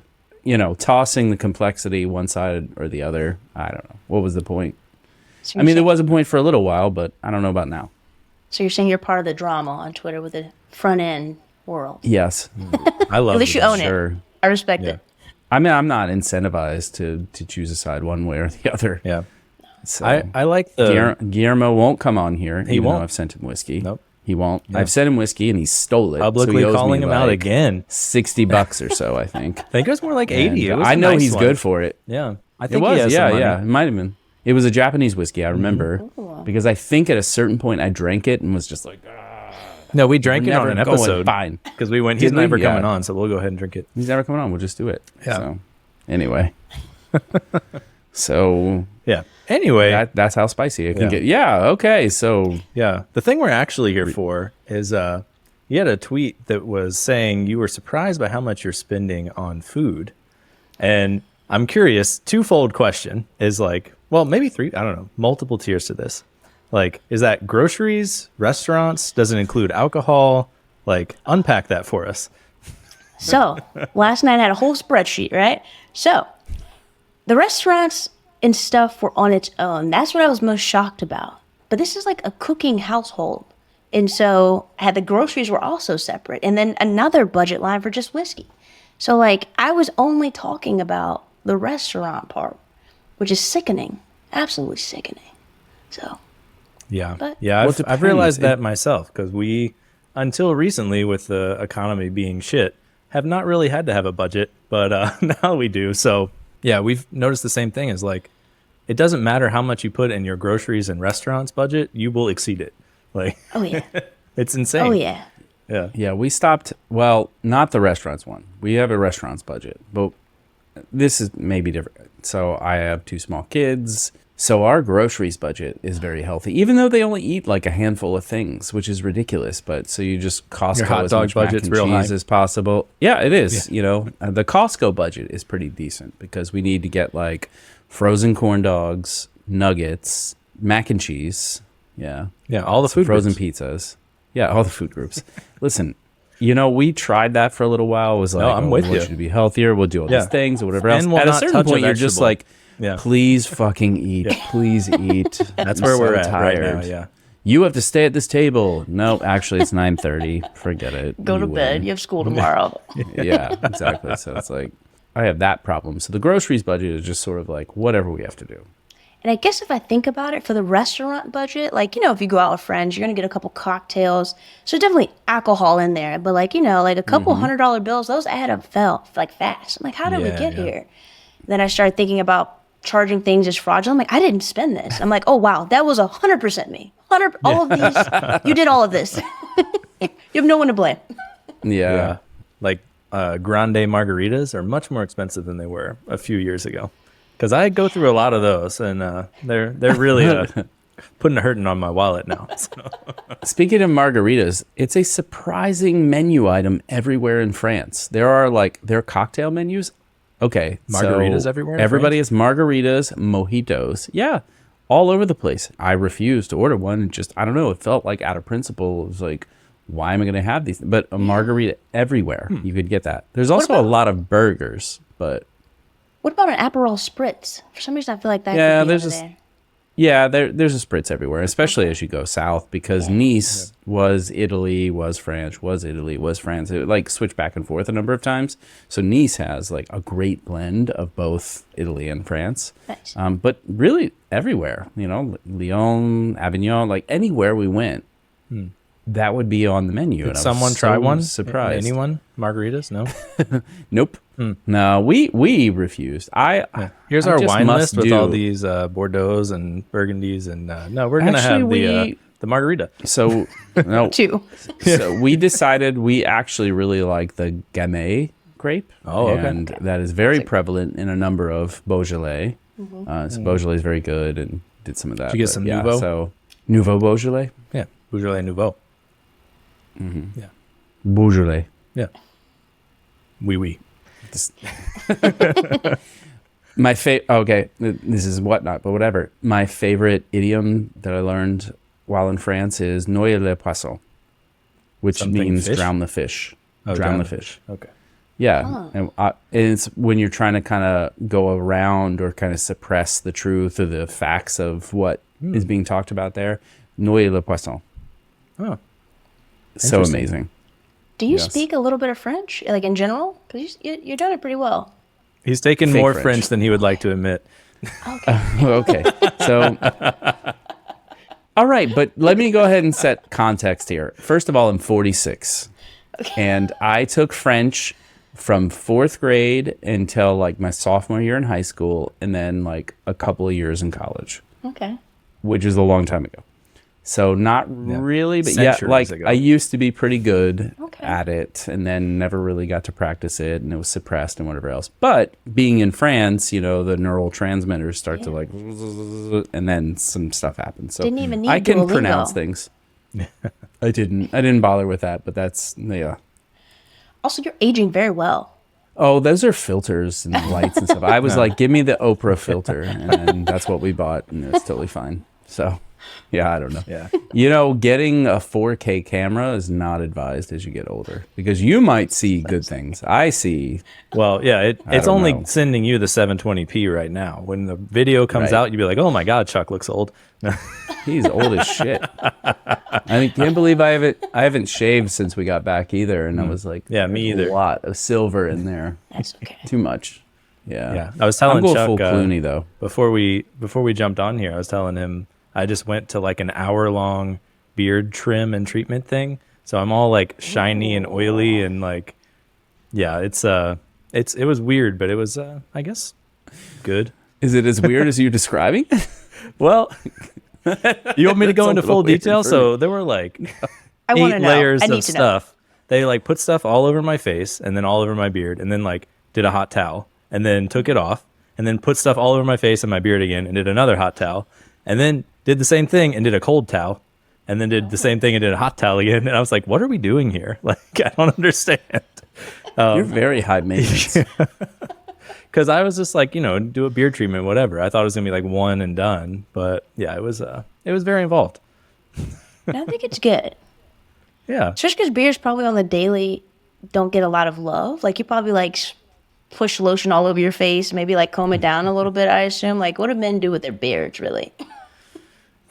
tossing the complexity one side or the other. I don't know. What was the point? So there was a point for a little while, but I don't know about now. So you're saying you're part of the drama on Twitter with the front end world. Yes. I love At least you own Sure. it. I respect it. I mean, I'm not incentivized to choose a side one way or the other. Yeah. So, I like the... Guillermo won't come on here. He won't. I've sent him whiskey. Nope. He won't. Yeah. I've sent him whiskey and he stole it. Publicly so he owes calling me him out again. $60 or so, I think. I think it was more like 80. And, It was I a know nice he's one. good for it. Yeah. I It think was, he has some money. It might have been. It was a Japanese whiskey, I remember, because I think at a certain point I drank it and was just like, No, we drank we're it on never an going episode fine. because we went. He's Did we? never Yeah. coming on, so we'll go ahead and drink it. He's never coming on. We'll just do it. Yeah. So, anyway. So Yeah. Anyway, that's how spicy it can Yeah. get. Yeah. Okay. So yeah. The thing we're actually here for is you had a tweet that was saying you were surprised by how much you're spending on food. And I'm curious, twofold question is like, well, maybe three, I don't know, multiple tiers to this. Like, is that groceries, restaurants? Does it include alcohol? Like, unpack that for us. So last night I had a whole spreadsheet, right? So the restaurants and stuff were on its own. That's what I was most shocked about. But this is like a cooking household. And so I had the groceries were also separate. And then another budget line for just whiskey. So like I was only talking about the restaurant part, which is sickening. Absolutely sickening. So Yeah. But- Yeah. Well, I've it depends. realized that myself because we, until recently with the economy being shit, have not really had to have a budget, but now we do. So yeah, we've noticed the same thing as like, it doesn't matter how much you put in your groceries and restaurants budget, you will exceed it. Like, oh yeah. it's insane. Oh yeah. Yeah. yeah, we stopped. Well, not the restaurants one. We have a restaurants budget, but this is maybe different. So I have two small kids. So our groceries budget is very healthy, even though they only eat like a handful of things, which is ridiculous. But so you just Your Costco hot as dog much mac budget's and real cheese high. as possible. Yeah, it is. You know, the Costco budget is pretty decent because we need to get like frozen corn dogs, nuggets, mac and cheese. Yeah. Yeah. All the food Frozen groups. pizzas. Yeah, all the food groups. Listen, you know, we tried that for a little while. It was like, I'm with we want you. you to be healthier. We'll do all Yeah. these things or whatever else. And we'll At a not certain touch a point, you're just vegetable. like, Yeah. please fucking eat. Please eat. That's I'm where so we're at tired. right now. Yeah. You have to stay at this table. No, actually, it's 9:30. Forget it. Go to You bed. win. You have school tomorrow. Yeah, exactly. So it's like, I have that problem. So the groceries budget is just sort of like whatever we have to do. And I guess if I think about it for the restaurant budget, like, you know, if you go out with friends, you're going to get a couple cocktails. So definitely alcohol in there. But like, you know, like a couple $100 bills, those add up like fast. I'm like, how did we Yeah, get yeah. here? Then I started thinking about charging things as fraudulent. I'm like, I didn't spend this. I'm like, oh, wow, that was 100% me. All of these, you did all of this. You have no one to blame. Yeah. Yeah. Like grande margaritas are much more expensive than they were a few years ago. Because I go through a lot of those, and they're really putting a hurting on my wallet now. So. Speaking of margaritas, it's a surprising menu item everywhere in France. There are cocktail menus. Okay, Margaritas so everywhere in Everybody has margaritas, mojitos. Yeah, all over the place. I refused to order one. And just I don't know. It felt like out of principle. It was like, why am I going to have these? But a margarita everywhere. You could get that. There's also a lot of burgers, but What about an Aperol Spritz? For some reason, I feel like that Yeah, could be there's over this- there. yeah, there's a spritz everywhere, especially as you go south, because Nice was Italy, was France, was Italy, was France. It like switched back and forth a number of times. So Nice has like a great blend of both Italy and France. Nice. But really everywhere, you know, Lyon, Avignon, like anywhere we went, that would be on the menu. Did and I was someone try so one? Surprised? Anyone? Margaritas? No. Nope. No, we refused. Here's I our just wine must list with all do- these Bordeaux's and Burgundies, and no, we're gonna Actually, have the margarita. So no, Two. So we decided we actually really like the Gamay grape. Oh, okay. And that is very prevalent in a number of Beaujolais. So Beaujolais is very good and did some of that. Did you get but some yeah, Nouveau? So Nouveau Beaujolais? Yeah, Beaujolais Nouveau. Beaujolais. Yeah. Oui, oui. My okay, this is whatnot, but whatever. My favorite idiom that I learned while in France is noyer le poisson, which Something means fish? drown the fish. Oh, drown the fish. Okay. Yeah, and it's when you're trying to kind of go around or kind of suppress the truth or the facts of what is being talked about there. Noyer le poisson. Oh, So Interesting. amazing. Do you Yes. speak a little bit of French, like in general? Because you're doing it pretty well. he's taken Fake more French. French than he would like to admit. Okay, so all right, but let me go ahead and set context here. First of all, I'm 46, and I took French from 4th grade until like my sophomore year in high school, and then like a couple of years in college, Okay. which is a long time ago. So not really, but yeah, Centuries like ago. I used to be pretty good Okay. at it, and then never really got to practice it, and it was suppressed and whatever else. But being in France, you know, the neural transmitters start to like, and then some stuff happens. So Didn't even need I can Duolingo. pronounce things. I didn't bother with that, but that's yeah. Also, you're aging very well. Oh, those are filters and lights and stuff. I was like, give me the Oprah filter, and then that's what we bought, and it's totally fine. So, yeah, I don't know. Yeah. You know, getting a 4K camera is not advised as you get older because you might see good things. I see. Well, yeah, it's don't only know. sending you the 720p right now. When the video comes Right. out, you'd be like, "Oh my God, Chuck looks old." He's old as shit. I can't believe I haven't shaved since we got back either, and I was like, Yeah, me "There's either. A lot of silver in there. That's okay. Too much." Yeah. Yeah, I was telling I'm going Chuck full Clooney though. before we jumped on here. I was telling him I just went to like an hour-long beard trim and treatment thing, so I'm all like shiny and oily and like, yeah, it was weird, but it was I guess good. Is it as weird as you're describing? Well, you want me to go It's a into little full weird detail? for So there were like I want to 8 know. layers I need of to know. stuff. They like put stuff all over my face and then all over my beard and then like did a hot towel and then took it off and then put stuff all over my face and my beard again and did another hot towel and then did the same thing and did a cold towel and then did the same thing and did a hot towel again. And I was like, what are we doing here? Like, I don't understand. You're very high maintenance. Because I was just like, do a beard treatment, whatever. I thought it was gonna be like one and done, but yeah, it was very involved. I think it's good. Yeah, Especially because beards probably on the daily don't get a lot of love. Like you probably like push lotion all over your face, maybe like comb it down a little bit. I assume. Like, what do men do with their beards, really?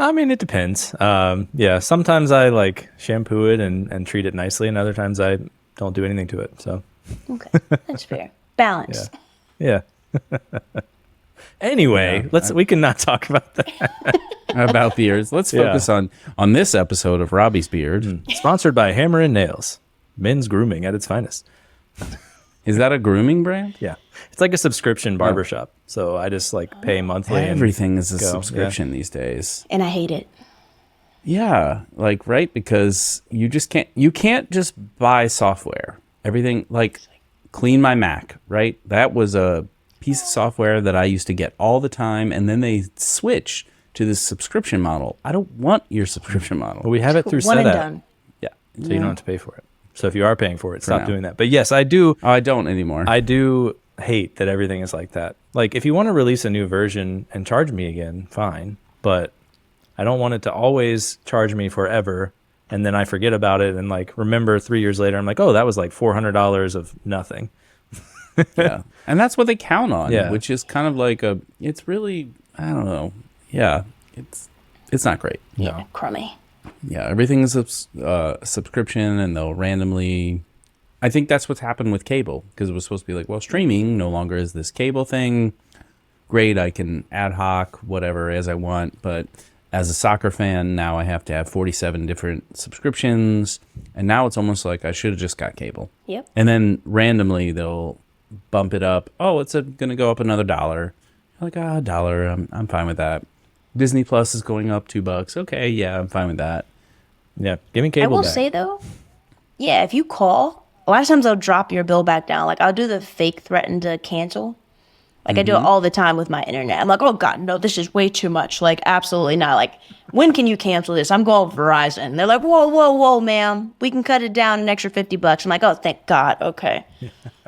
I mean, it depends. Yeah, sometimes I like shampoo it and treat it nicely, and other times I don't do anything to it. So Okay, that's fair. Balance. yeah. Anyway, we can not talk about that. About beards. Let's Yeah. focus on this episode of Robbie's Beard. Sponsored by Hammer and Nails, men's grooming at its finest. Is that a grooming brand? Yeah, it's like a subscription barbershop. So I just like pay monthly. Everything is a go, subscription these days. And I hate it. Yeah, like right, because you can't just buy software. Everything like Clean My Mac, right? That was a piece of software that I used to get all the time, and then they switch to this subscription model. I don't want your subscription model. But we have it through One and SEDAP, done. Yeah. so you don't have to pay for it. So if you are paying for it, stop now. doing that. But yes, I do. Oh, I don't anymore. I do hate that everything is like that. Like, if you want to release a new version and charge me again, fine. But I don't want it to always charge me forever, and then I forget about it, and like remember 3 years later, I'm like, oh, that was like $400 of nothing. Yeah. And that's what they count on, Yeah. which is kind of like it's really, I don't know. Yeah. It's not great. Yeah, crummy. Yeah, everything is a subscription, and they'll randomly. I think that's what's happened with cable, because it was supposed to be like, well, streaming no longer is this cable thing. Great, I can ad hoc whatever as I want, but as a soccer fan, now I have to have 47 different subscriptions, and now it's almost like I should have just got cable. Yep. And then randomly they'll bump it up. Oh, it's going to go up another $1. You're like, a dollar, I'm fine with that. Disney Plus is going up $2. Okay, yeah, I'm fine with that. Yeah, give me I cable will back. say though, yeah, if you call, a lot of times they'll drop your bill back down. Like I'll do the fake threaten to cancel. Like I do it all the time with my internet. I'm like, oh God, no, this is way too much. Like absolutely not. Like when can you cancel this? I'm going Verizon. They're like, whoa, ma'am, we can cut it down an extra $50. I'm like, oh, thank God. Okay,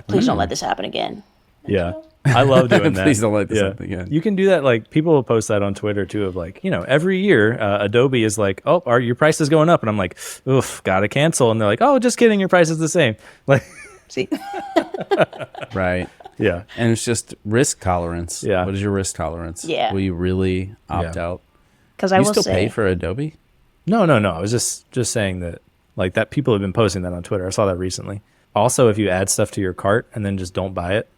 please don't let this happen again. Yeah. I love doing that. Please don't let this happen again. You can do that. Like, people will post that on Twitter too, of like, every year Adobe is like, oh, your price is going up. And I'm like, oof, gotta cancel. And they're like, oh, just kidding. Your price is the same. Like, See, Right. yeah. And it's just risk tolerance. Yeah. What is your risk tolerance? Yeah. Will you really opt Yeah. out? because I You will still say, pay for Adobe? No. I was just saying that, like, that people have been posting that on Twitter. I saw that recently. Also, if you add stuff to your cart and then just don't buy it,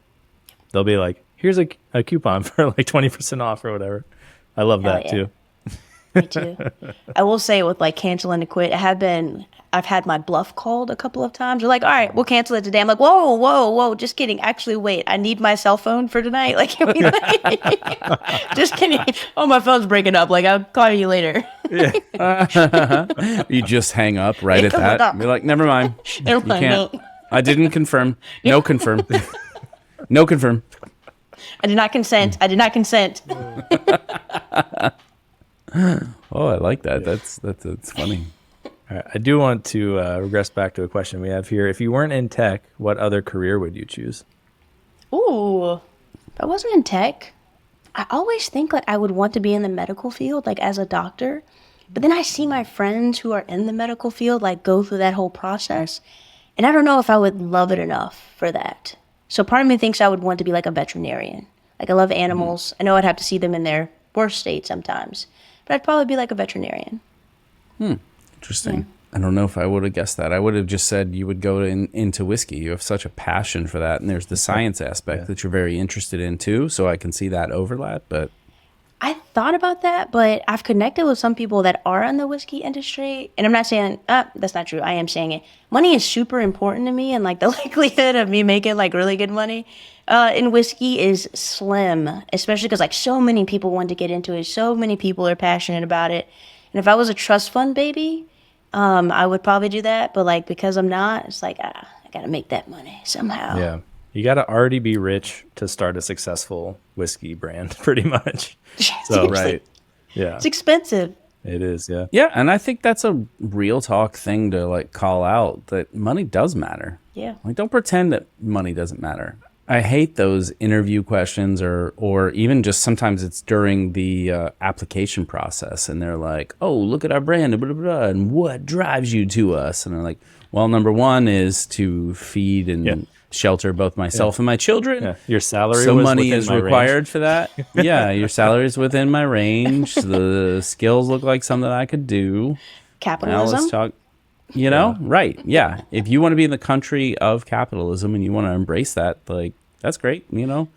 they'll be like, here's a coupon for like 20% off or whatever. I love Hell that yeah. too. me too. I will say with like canceling to quit, I have been I've had my bluff called a couple of times. They're like, all right, we'll cancel it today. I'm like, whoa, whoa, whoa, just kidding. Actually, wait, I need my cell phone for tonight. Like, can we, just kidding. Oh, my phone's breaking up. Like, I'll call you later. You just hang up right at that. Be like, never mind. Never mind, You can't. no. I didn't confirm. No confirm. No confirm. I did not consent. I did not consent. Oh, I like that. That's funny. All right, I do want to regress back to a question we have here. If you weren't in tech, what other career would you choose? Ooh, if I wasn't in tech, I always think like I would want to be in the medical field, like as a doctor. But then I see my friends who are in the medical field like go through that whole process, and I don't know if I would love it enough for that. So part of me thinks I would want to be like a veterinarian. Like I love animals. I know I'd have to see them in their worst state sometimes, but I'd probably be like a veterinarian. Interesting. Yeah. I don't know if I would have guessed that. I would have just said you would go into whiskey. You have such a passion for that, and there's the science aspect that you're very interested in too. So I can see that overlap. But I thought about that, but I've connected with some people that are in the whiskey industry, and I'm not saying that's not true. I am saying it. Money is super important to me, and like the likelihood of me making like really good money in whiskey is slim, especially because like so many people want to get into it. So many people are passionate about it, and if I was a trust fund baby, I would probably do that. But like because I'm not, it's like I gotta make that money somehow. Yeah. You got to already be rich to start a successful whiskey brand, pretty much. So, Seriously. Yeah, It's expensive. it is. Yeah. yeah, and I think that's a real talk thing to like call out that money does matter. Yeah. Like, don't pretend that money doesn't matter. I hate those interview questions, or even just sometimes it's during the application process, and they're like, "Oh, look at our brand, blah, blah, blah, and what drives you to us?" And they're like, "Well, number one is to feed and shelter both myself and my children. Yeah. Your salary So was money within is my required range. for that. Yeah, your salary is within my range. The skills look like something I could do. Now Capitalism. let's talk." You know, right? Yeah. If you want to be in the country of capitalism and you want to embrace that, like, that's great. You know,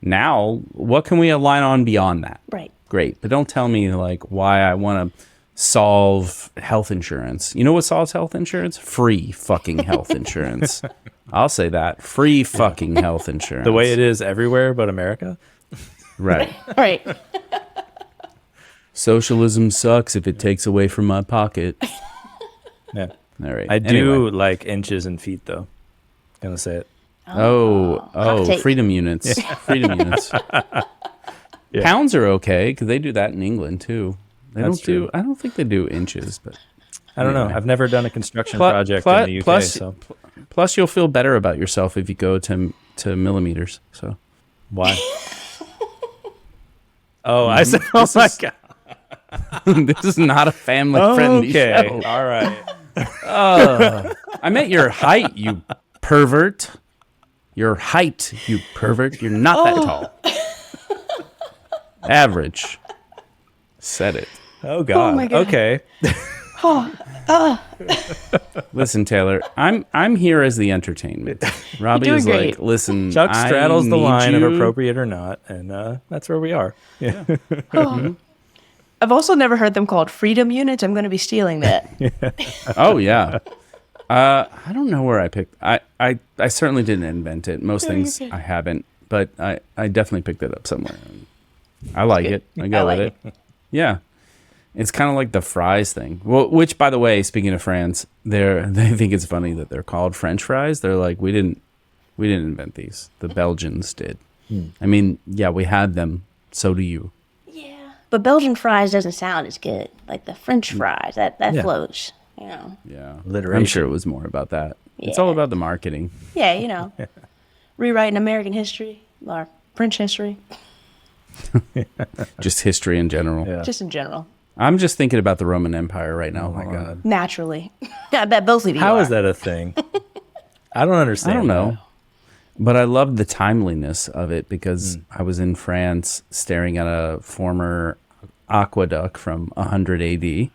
now what can we align on beyond that? Right. Great, but don't tell me like why I want to solve health insurance. You know what solves health insurance? Free fucking health insurance. I'll say that. Free fucking health insurance. The way it is everywhere but America. Right. Right. Socialism sucks if it takes away from my pocket. Yeah. All right. I do Anyway. like inches and feet, though. Gonna say it. Oh, take. freedom units. Freedom units. Yeah. Pounds are okay because they do that in England too. They That's don't do. true. I don't think they do inches, but I don't know. Anyway. I've never done a construction Plu- project plu- in the UK, plus- so plus you'll feel better about yourself if you go to millimeters. So why? Oh, I said, oh my god. this is not a family friendly Okay, show. all right. I meant your height, you pervert. Your height, you pervert. You're not that tall. Average. Said it. Oh god. my God. Okay. Listen, Taylor, I'm here as the entertainment. Robbie doing is great. like, listen, Chuck I straddles the need line you. of appropriate or not, and that's where we are. Yeah. I've also never heard them called freedom units. I'm going to be stealing that. Oh yeah. I don't know where I picked. I certainly didn't invent it. Most things I haven't, but I definitely picked it up somewhere. I like it. I go like with it. Yeah. It's kind of like the fries thing. Well, which, by the way, speaking of France, they think it's funny that they're called French fries. They're like, we didn't invent these. The Belgians did. I mean, yeah, we had them. So do you. Yeah. But Belgian fries doesn't sound as good. Like the French fries, that Yeah. flows. You know. Yeah. I'm Alliteration. sure it was more about that. It's Yeah. all about the marketing. Yeah, you know. Rewriting American history or French history, Just history in general. Yeah. just in general. I'm just thinking about the Roman Empire right now. Oh my god. Naturally. I bet both of you How are. is that a thing? I don't understand. I don't know. that. But I love the timeliness of it because I was in France staring at a former aqueduct from 100 AD.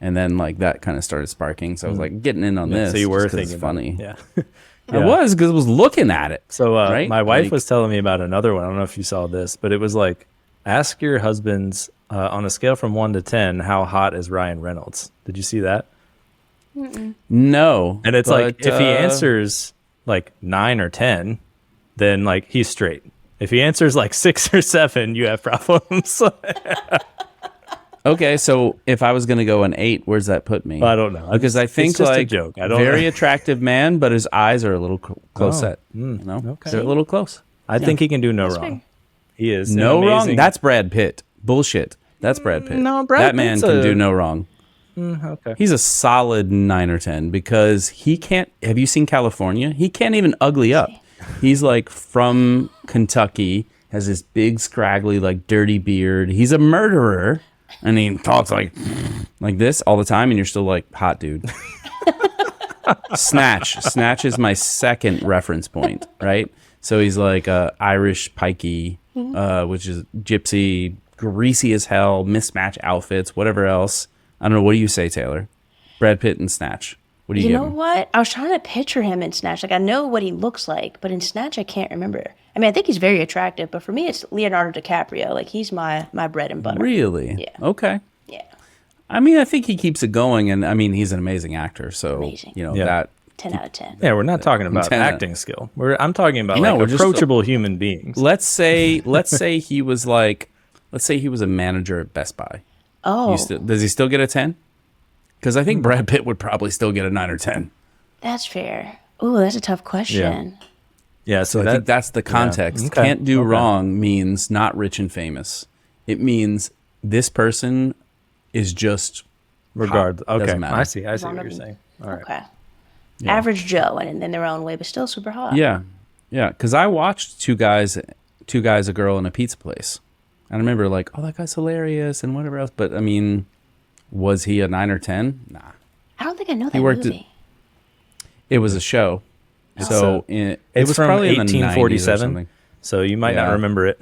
And then like that kind of started sparking. So I was like getting in on this. So you were just 'cause thinking it's about funny. it. Yeah. I was because I was looking at it. So Right? my wife Like- was telling me about another one. I don't know if you saw this, but it was like, ask your husbands on a scale from 1 to 10, how hot is Ryan Reynolds? Did you see that? No. And it's like, but, if he answers like 9 or 10, then like he's straight. If he answers like 6 or 7, you have problems. Okay, so if I was going to go an 8, where's that put me? I don't know. Because I think it's just a like joke. I don't very know. attractive man, but his eyes are a little close Oh, set. You know, okay. they're a little close. I think he can do no That's wrong. fair. He is an No wrong. amazing- That's Brad Pitt. Bullshit. That's Brad Pitt. no, Brad that man Pitt's can a- do no wrong. okay. He's a solid 9 or 10 because he can't. Have you seen California? He can't even ugly up. He's like from Kentucky, has this big, scraggly, like dirty beard. He's a murderer, and he talks like this all the time, and you're still like, hot dude. Snatch is my second reference point, right? So he's like Irish pikey, which is gypsy, greasy as hell, mismatched outfits, whatever else. I don't know. What do you say, Taylor? Brad Pitt and Snatch. What do you You give know him? what? I was trying to picture him in Snatch. Like, I know what he looks like, but in Snatch, I can't remember. I mean, I think he's very attractive, but for me, it's Leonardo DiCaprio. Like, he's my bread and butter. Really? Yeah. Okay. Yeah. I mean, I think he keeps it going, and I mean, he's an amazing actor. So Amazing. you know Yeah. that. 10 out of 10. Yeah, we're not talking about 10. acting skill. I'm talking about No, like we're just- approachable human beings. Let's say he was a manager at Best Buy. Oh, Does he still get a 10? Because I think Brad Pitt would probably still get a 9 or 10. that's fair. Ooh, that's a tough question. Yeah, so I think that's the context. Okay. Can't do Okay. wrong means not rich and famous. It means this person is just regard. hot. Okay, Doesn't matter. I see what long you're as- saying. All right. Okay. Yeah. Average Joe, and in their own way, but still super hot. Yeah, yeah. Because I watched two guys, a girl in a pizza place. I remember like, oh, that guy's hilarious and whatever else. But I mean, was he a 9 or 10? Nah. I don't think I know that worked movie. It was a show. So it It's was from probably in the 90s or 1847, something. so you might Yeah. not remember it.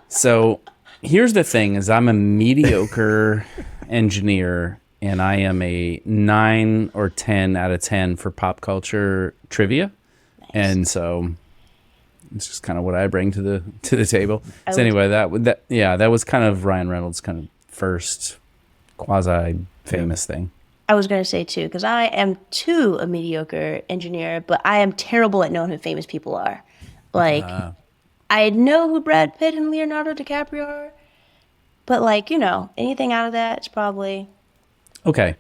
So here's the thing: is I'm a mediocre engineer, and I am a 9 or 10 out of 10 for pop culture trivia, and so it's just kind of what I bring to the table. I So would- anyway, that was kind of Ryan Reynolds' kind of first quasi famous thing. I was going to say too, because I am too a mediocre engineer, but I am terrible at knowing who famous people are. Like, I know who Brad Pitt and Leonardo DiCaprio are, but like, anything out of that is probably. Okay.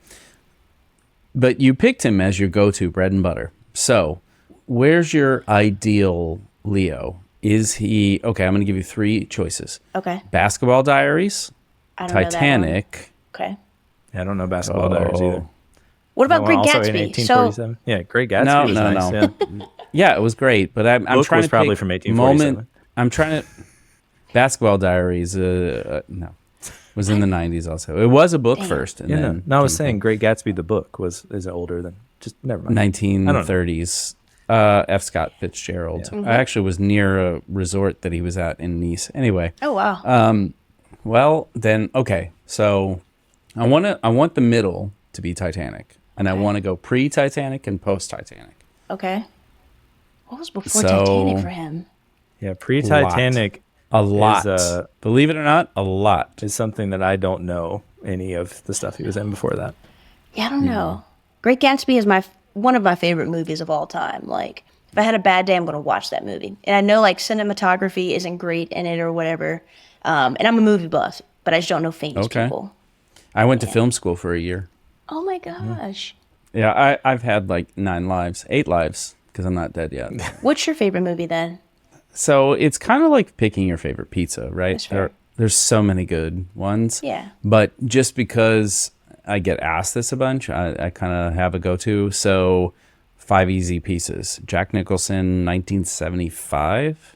But you picked him as your go-to bread and butter. So, where's your ideal Leo? Is he okay? I'm going to give you 3 choices: Okay. Basketball Diaries, I don't know that one. Titanic. Okay. I don't know Basketball Diaries either. What about That Great one also in Gatsby? So, 1847. Yeah, Great Gatsby No, was no, nice. no. Yeah. Yeah, it was great, but I'm Book trying was to probably pick from 1847. moment. I'm trying to. Basketball Diaries. No, was in the 90s. Also, it was a book first, and Yeah, then no, I was saying Great Gatsby the book is older than just never mind. 1930s. F. Scott Fitzgerald. I actually was near a resort that he was at in Nice. Anyway, oh wow. well then, okay. So I want the middle to be Titanic, and I want to go pre-Titanic and post-Titanic. Okay. What was before So- Titanic for him? Yeah, pre-Titanic A lot. Is, Believe it or not, a lot. is something that I don't know any of the stuff he was in before that. Yeah, I don't know. Great Gatsby is one of my favorite movies of all time. Like, if I had a bad day, I'm going to watch that movie. And I know, like, cinematography isn't great in it or whatever. And I'm a movie buff, but I just don't know famous Okay. people. I went to film school for a year. Oh my gosh. Yeah, I've had like 8 lives, because I'm not dead yet. What's your favorite movie then? So it's kind of like picking your favorite pizza, right? That's fair. There's so many good ones. Yeah. But just because I get asked this a bunch, I kind of have a go-to. So 5 Easy Pieces. Jack Nicholson, 1975.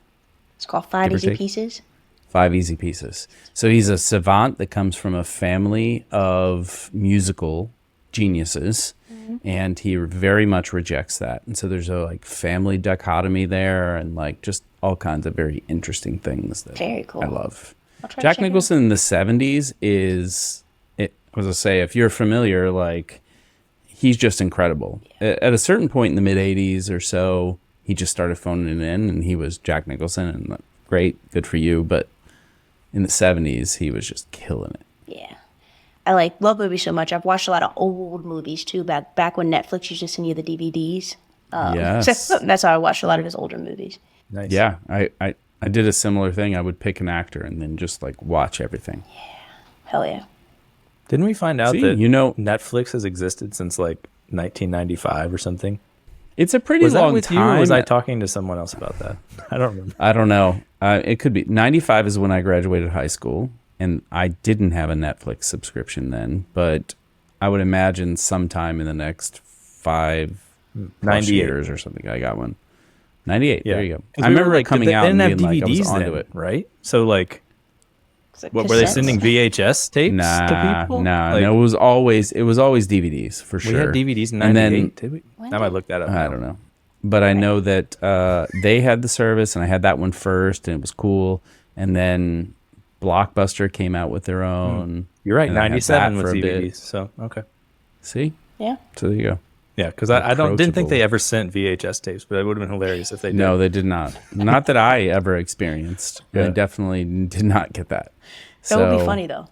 It's called Five Give or Easy take. Pieces. 5 Easy Pieces. So he's a savant that comes from a family of musical geniuses, and he very much rejects that. And so there's a like family dichotomy there, and like just all kinds of very interesting things that Very cool. I love. I'll try to Jack check it out. Nicholson in the 70s is, as I say, if you're familiar, like he's just incredible. At a certain point in the mid 80s or so, he just started phoning it in, and he was Jack Nicholson, and like, great, good for you. But in the 70s, he was just killing it. Yeah. I like love movies so much. I've watched a lot of old movies too, back when Netflix used to send you the DVDs. Yes. So that's how I watched a lot of his older movies. Nice. Yeah, I did a similar thing. I would pick an actor and then just like watch everything. Hell yeah. Didn't we find out See, that you know, Netflix has existed since like 1995 or something? it's a pretty Was that long with you, time. or was I talking to someone else about that? I don't remember. I don't know. It could be 95 is when I graduated high school, and I didn't have a Netflix subscription then, but I would imagine sometime in the next 5 plus 98. years or something, I got one. 98. Yeah. There you go. 'Cause I we were remember it coming they out and didn't being have like, I was DVDs onto then, it. right? So like, It's like what were they cassettes. sending VHS tapes Nah, to people? nah, Like, no, it was always DVDs for we sure. had DVDs in And then- 98, did we? I might look that up. I don't know. But I know that they had the service, and I had that one first, and it was cool. And then Blockbuster came out with their own. You're right. and I had 97 that was for a bit. DVDs. So okay. See? Yeah. So there you go. Yeah, because I didn't think Approachable. they ever sent VHS tapes, but it would have been hilarious if they did. No, they did not. Not that I ever experienced. I Yeah. definitely did not get that. That would be So funny though.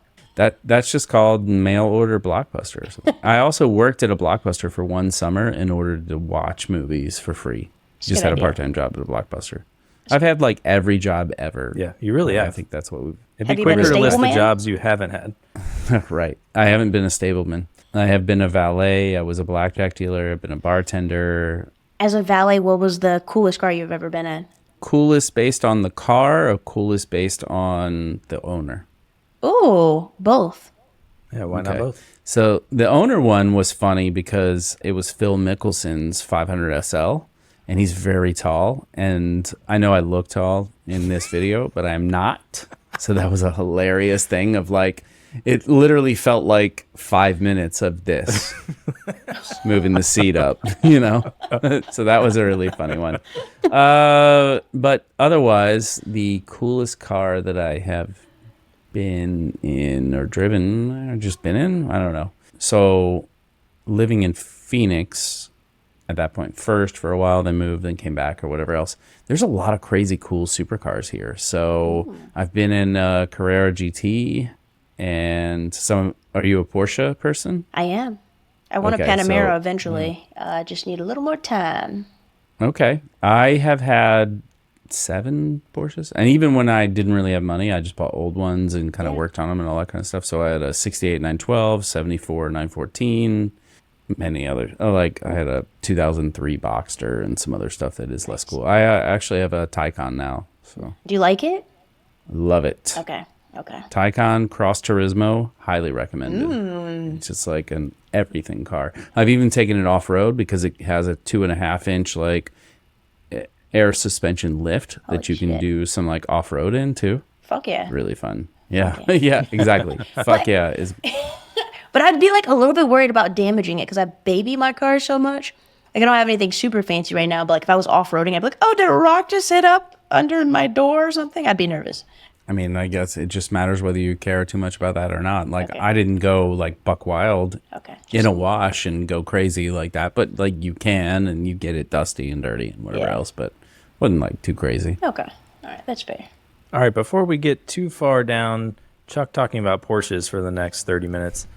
That's just called mail order Blockbuster. Or something. I also worked at a Blockbuster for one summer in order to watch movies for free. Just Good had a idea. part-time job at a Blockbuster. I've had like every job ever. Yeah, you really I have. think that's what we've. It'd Have be you been a quicker to list the stableman? jobs you haven't had. Right. I haven't been a stableman. I have been a valet. I was a blackjack dealer. I've been a bartender. As a valet, what was the coolest car you've ever been in? Coolest based on the car or coolest based on the owner? Ooh, both. Yeah, why not Okay. both? So the owner one was funny because it was Phil Mickelson's 500 SL, and he's very tall. And I know I look tall in this video, but I'm not. So that was a hilarious thing of like, it literally felt like 5 minutes of this, just moving the seat up, you know? So that was a really funny one. But otherwise, the coolest car that I have been in or driven or just been in, I don't know. So living in Phoenix at that point first for a while, then moved, then came back or whatever else. There's a lot of crazy cool supercars here. So I've been in a Carrera GT and some. Are you a Porsche person? I am. I want Okay, a Panamera so- eventually. I just need a little more time. Okay. I have had 7 Porsches. And even when I didn't really have money, I just bought old ones and kind of worked on them and all that kind of stuff. So I had a 68 912, 74 914, many other. Oh, like I had a 2003 Boxster and some other stuff that is less cool. I actually have a Taycan now. So Do you like it? love it. Okay. Okay. Taycan Cross Turismo, highly recommended. It's just like an everything car. I've even taken it off road because it has a 2.5 inch like air suspension lift that you can shit. do some like off road in too. Fuck yeah. Really fun. Yeah, yeah, exactly. Fuck yeah, is But I'd be like a little bit worried about damaging it because I baby my car so much. Like I don't have anything super fancy right now, but like if I was off roading, I'd be like, oh, did a rock just hit up under my door or something? I'd be nervous. I mean, I guess it just matters whether you care too much about that or not. Like Okay. I didn't go like buck wild Okay. in a wash and go crazy like that, but like you can and you get it dusty and dirty and whatever Yeah. else, but wasn't like too crazy. Okay. All right. That's fair. All right, before we get too far down Chuck talking about Porsches for the next 30 minutes,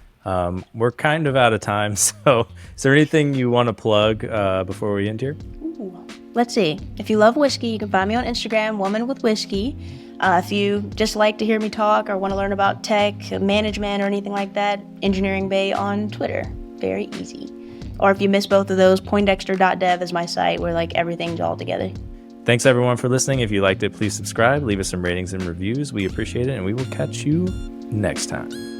we're kind of out of time. So is there anything you want to plug before we end here? Let's see. If you love whiskey, you can find me on Instagram, Woman with Whiskey. If you just like to hear me talk or want to learn about tech, management, or anything like that, Engineering Bay on Twitter. Very easy. Or if you miss both of those, Poindexter.dev is my site where like everything's all together. Thanks everyone for listening. If you liked it, please subscribe, leave us some ratings and reviews. We appreciate it, and we will catch you next time.